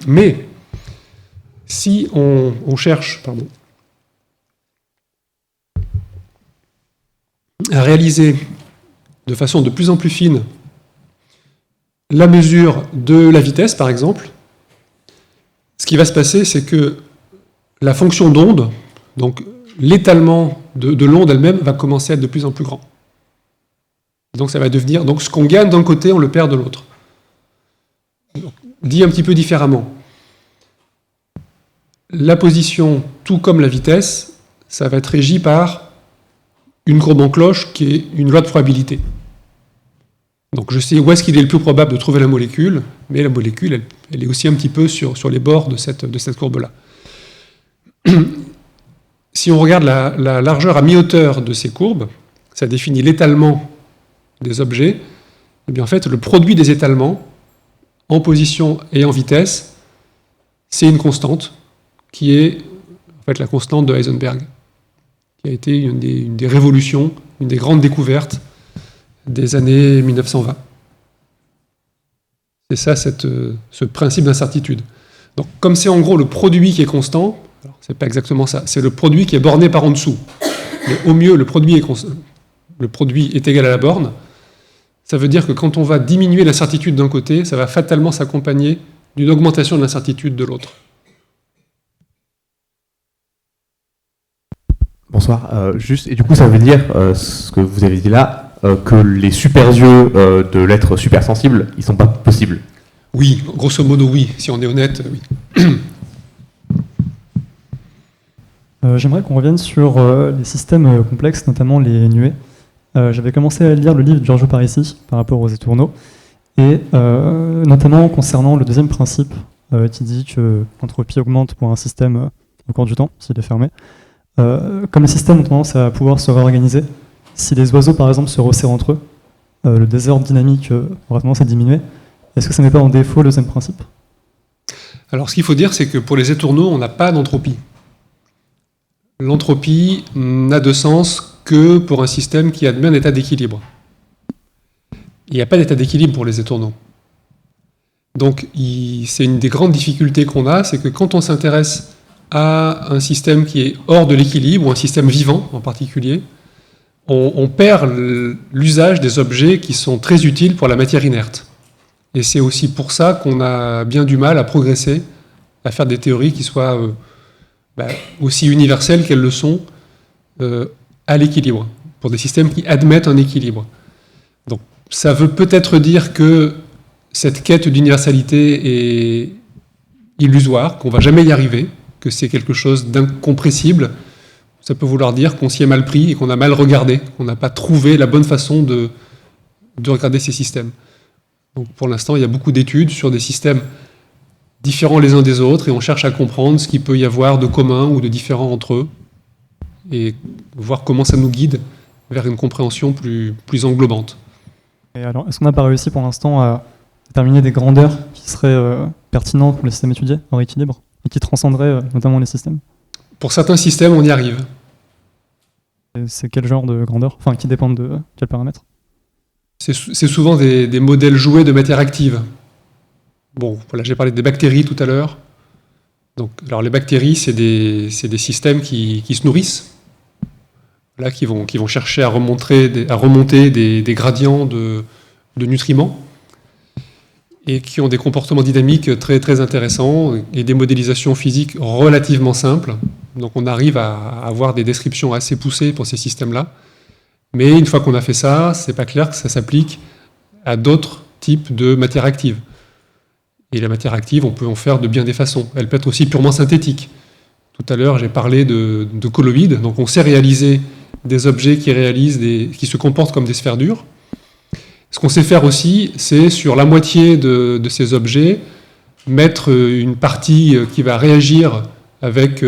Mais si on cherche à réaliser de façon de plus en plus fine la mesure de la vitesse, par exemple, ce qui va se passer, c'est que la fonction d'onde, donc l'étalement de l'onde elle-même, va commencer à être de plus en plus grand. Donc ça va devenir, donc ce qu'on gagne d'un côté, on le perd de l'autre. Dit un petit peu différemment, la position, tout comme la vitesse, ça va être régi par une courbe en cloche qui est une loi de probabilité. Donc je sais où est-ce qu'il est le plus probable de trouver la molécule, mais la molécule, elle est aussi un petit peu sur les bords de cette courbe-là. Si on regarde la largeur à mi-hauteur de ces courbes, ça définit l'étalement des objets, et bien en fait, le produit des étalements, en position et en vitesse, c'est une constante, qui est en fait la constante de Heisenberg, qui a été une des révolutions, une des grandes découvertes des années 1920. C'est ça, ce principe d'incertitude. Donc, comme c'est en gros le produit qui est constant, alors c'est pas exactement ça, c'est le produit qui est borné par en dessous. Mais au mieux, le produit est égal à la borne. Ça veut dire que quand on va diminuer l'incertitude d'un côté, ça va fatalement s'accompagner d'une augmentation de l'incertitude de l'autre. Bonsoir. Et du coup, ça veut dire, ce que vous avez dit là, que les super yeux de l'être supersensible, ils ne sont pas possibles? Oui, grosso modo, oui. Si on est honnête, oui. J'aimerais qu'on revienne sur les systèmes complexes, notamment les nuées. J'avais commencé à lire le livre de Giorgio Parisi par rapport aux étourneaux, et notamment concernant le deuxième principe qui dit que l'entropie augmente pour un système au cours du temps, s'il est fermé. Comme les systèmes ont tendance à pouvoir se réorganiser, si les oiseaux par exemple se resserrent entre eux, le désordre dynamique aura tendance à diminuer. Est-ce que ça ne met pas en défaut le deuxième principe? Alors ce qu'il faut dire, c'est que pour les étourneaux, on n'a pas d'entropie. L'entropie n'a de sens que pour un système qui admet un état d'équilibre. Il n'y a pas d'état d'équilibre pour les étourneaux. Donc c'est une des grandes difficultés qu'on a, c'est que quand on s'intéresse à un système qui est hors de l'équilibre, ou un système vivant en particulier, on perd l'usage des objets qui sont très utiles pour la matière inerte. Et c'est aussi pour ça qu'on a bien du mal à progresser, à faire des théories qui soient aussi universelles qu'elles le sont à l'équilibre, pour des systèmes qui admettent un équilibre. Donc ça veut peut-être dire que cette quête d'universalité est illusoire, qu'on ne va jamais y arriver, que c'est quelque chose d'incompressible. Ça peut vouloir dire qu'on s'y est mal pris et qu'on a mal regardé, qu'on n'a pas trouvé la bonne façon de regarder ces systèmes. Donc pour l'instant, il y a beaucoup d'études sur des systèmes différents les uns des autres et on cherche à comprendre ce qu'il peut y avoir de commun ou de différent entre eux et voir comment ça nous guide vers une compréhension plus englobante. Et alors, est-ce qu'on n'a pas réussi pour l'instant à déterminer des grandeurs qui seraient pertinentes pour les systèmes étudiés, hors équilibre, et qui transcenderaient notamment les systèmes? Pour certains systèmes, on y arrive. Et c'est quel genre de grandeur? Enfin, qui dépendent de quels paramètres? C'est souvent des modèles joués de matière active. Bon, voilà, j'ai parlé des bactéries tout à l'heure. Donc, alors les bactéries, c'est des systèmes qui se nourrissent, là, qui vont chercher à remonter des gradients de nutriments et qui ont des comportements dynamiques très, très intéressants et des modélisations physiques relativement simples. Donc on arrive à avoir des descriptions assez poussées pour ces systèmes-là. Mais une fois qu'on a fait ça, c'est pas clair que ça s'applique à d'autres types de matière active. Et la matière active, on peut en faire de bien des façons. Elle peut être aussi purement synthétique. Tout à l'heure, j'ai parlé de colloïdes. Donc on sait réaliser des objets qui se comportent comme des sphères dures. Ce qu'on sait faire aussi, c'est sur la moitié de ces objets, mettre une partie qui va réagir avec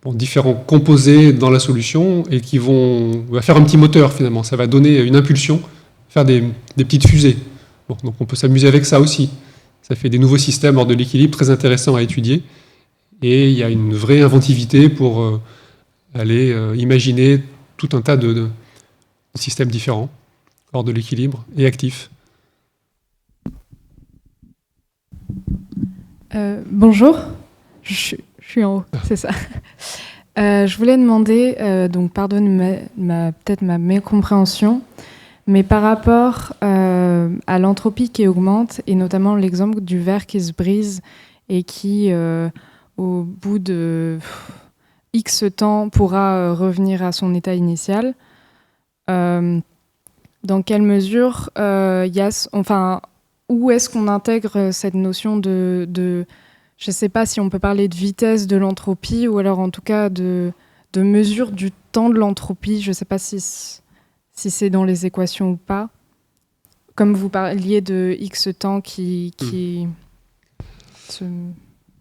différents composés dans la solution et qui va faire un petit moteur finalement. Ça va donner une impulsion, faire des petites fusées. Bon, donc on peut s'amuser avec ça aussi. Ça fait des nouveaux systèmes hors de l'équilibre très intéressants à étudier. Et il y a une vraie inventivité pour aller imaginer tout un tas de systèmes différents, hors de l'équilibre et actifs. Bonjour, je suis en haut, c'est ça. Je voulais demander, donc pardonne peut-être ma mécompréhension, mais par rapport à l'entropie qui augmente, et notamment l'exemple du verre qui se brise et qui, au bout de X temps, pourra revenir à son état initial, dans quelle mesure où est-ce qu'on intègre cette notion de je ne sais pas si on peut parler de vitesse de l'entropie ou alors en tout cas de mesure du temps de l'entropie. Je ne sais pas si c'est dans les équations ou pas. Comme vous parliez de X temps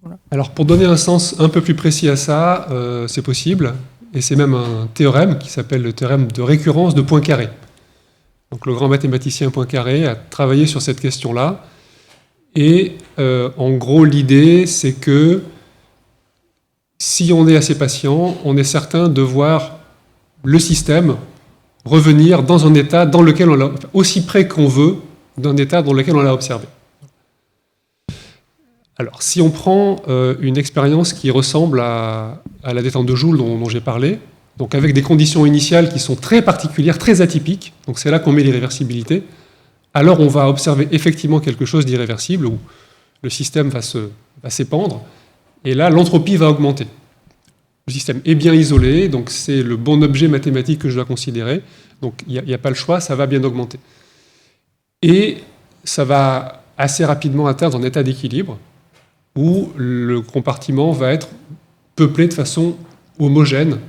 voilà. Alors pour donner un sens un peu plus précis à ça, c'est possible. Et c'est même un théorème qui s'appelle le théorème de récurrence de Poincaré. Donc le grand mathématicien Poincaré a travaillé sur cette question-là. Et en gros, l'idée, c'est que si on est assez patient, on est certain de voir le système revenir dans un état dans lequel on l'a, aussi près qu'on veut d'un état dans lequel on l'a observé. Alors, si on prend une expérience qui ressemble à la détente de Joule dont j'ai parlé, donc avec des conditions initiales qui sont très particulières, très atypiques, donc c'est là qu'on met l'irréversibilité, alors on va observer effectivement quelque chose d'irréversible où le système va s'épandre, et là l'entropie va augmenter. Le système est bien isolé, donc c'est le bon objet mathématique que je dois considérer, donc il n'y a pas le choix, ça va bien augmenter. Et ça va assez rapidement atteindre un état d'équilibre, où le compartiment va être peuplé de façon homogène,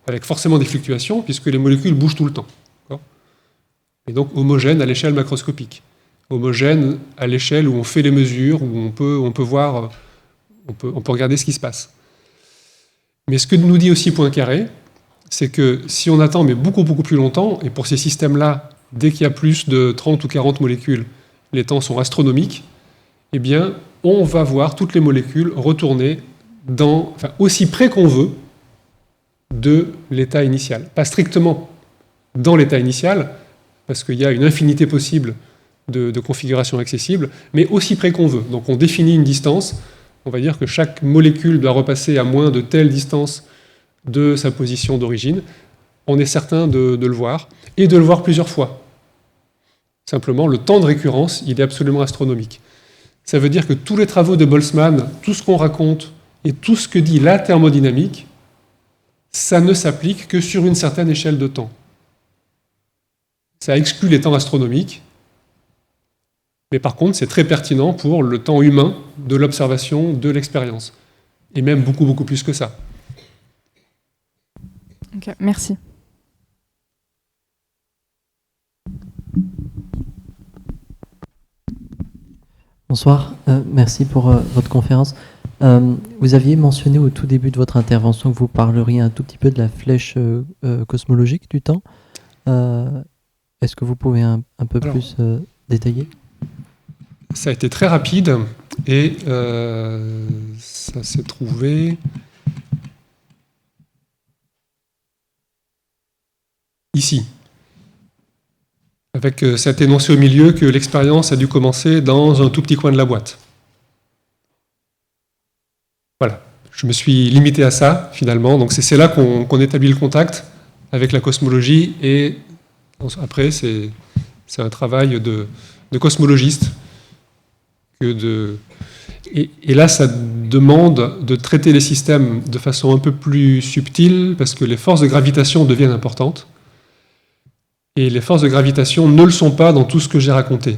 avec forcément des fluctuations, puisque les molécules bougent tout le temps. Et donc homogène à l'échelle macroscopique. Homogène à l'échelle où on fait les mesures, où on peut voir, on peut regarder ce qui se passe. Mais ce que nous dit aussi Poincaré, c'est que si on attend mais beaucoup, beaucoup plus longtemps, et pour ces systèmes-là, dès qu'il y a plus de 30 ou 40 molécules, les temps sont astronomiques, eh bien, on va voir toutes les molécules retourner aussi près qu'on veut de l'état initial. Pas strictement dans l'état initial, parce qu'il y a une infinité possible de configurations accessibles, mais aussi près qu'on veut. Donc on définit une distance, on va dire que chaque molécule doit repasser à moins de telle distance de sa position d'origine. On est certain de le voir, et de le voir plusieurs fois. Simplement, le temps de récurrence, il est absolument astronomique. Ça veut dire que tous les travaux de Boltzmann, tout ce qu'on raconte et tout ce que dit la thermodynamique, ça ne s'applique que sur une certaine échelle de temps. Ça exclut les temps astronomiques, mais par contre, c'est très pertinent pour le temps humain de l'observation, de l'expérience. Et même beaucoup, beaucoup plus que ça. Ok, merci. Bonsoir, merci pour votre conférence. Vous aviez mentionné au tout début de votre intervention que vous parleriez un tout petit peu de la flèche cosmologique du temps. Est-ce que vous pouvez un peu plus détailler ? Ça a été très rapide et ça s'est trouvé ici, avec cet énoncé au milieu que l'expérience a dû commencer dans un tout petit coin de la boîte. Voilà, je me suis limité à ça finalement, donc c'est là qu'on établit le contact avec la cosmologie et après c'est un travail de cosmologiste. Et là, ça demande de traiter les systèmes de façon un peu plus subtile parce que les forces de gravitation deviennent importantes. Et les forces de gravitation ne le sont pas dans tout ce que j'ai raconté.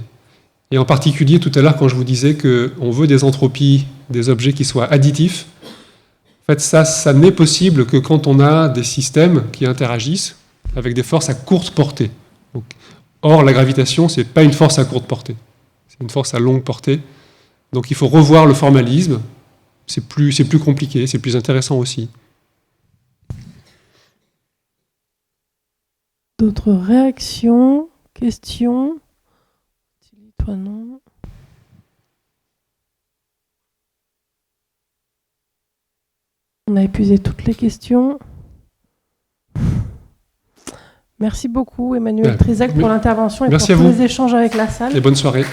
Et en particulier, tout à l'heure, quand je vous disais qu'on veut des entropies, des objets qui soient additifs, en fait, ça n'est possible que quand on a des systèmes qui interagissent avec des forces à courte portée. Donc, or, la gravitation, ce n'est pas une force à courte portée. C'est une force à longue portée. Donc il faut revoir le formalisme. C'est plus compliqué, c'est plus intéressant aussi. D'autres réactions, questions ? Toi non. On a épuisé toutes les questions. Merci beaucoup Emmanuel Trizac pour l'intervention et pour tous les échanges avec la salle. Et bonne soirée.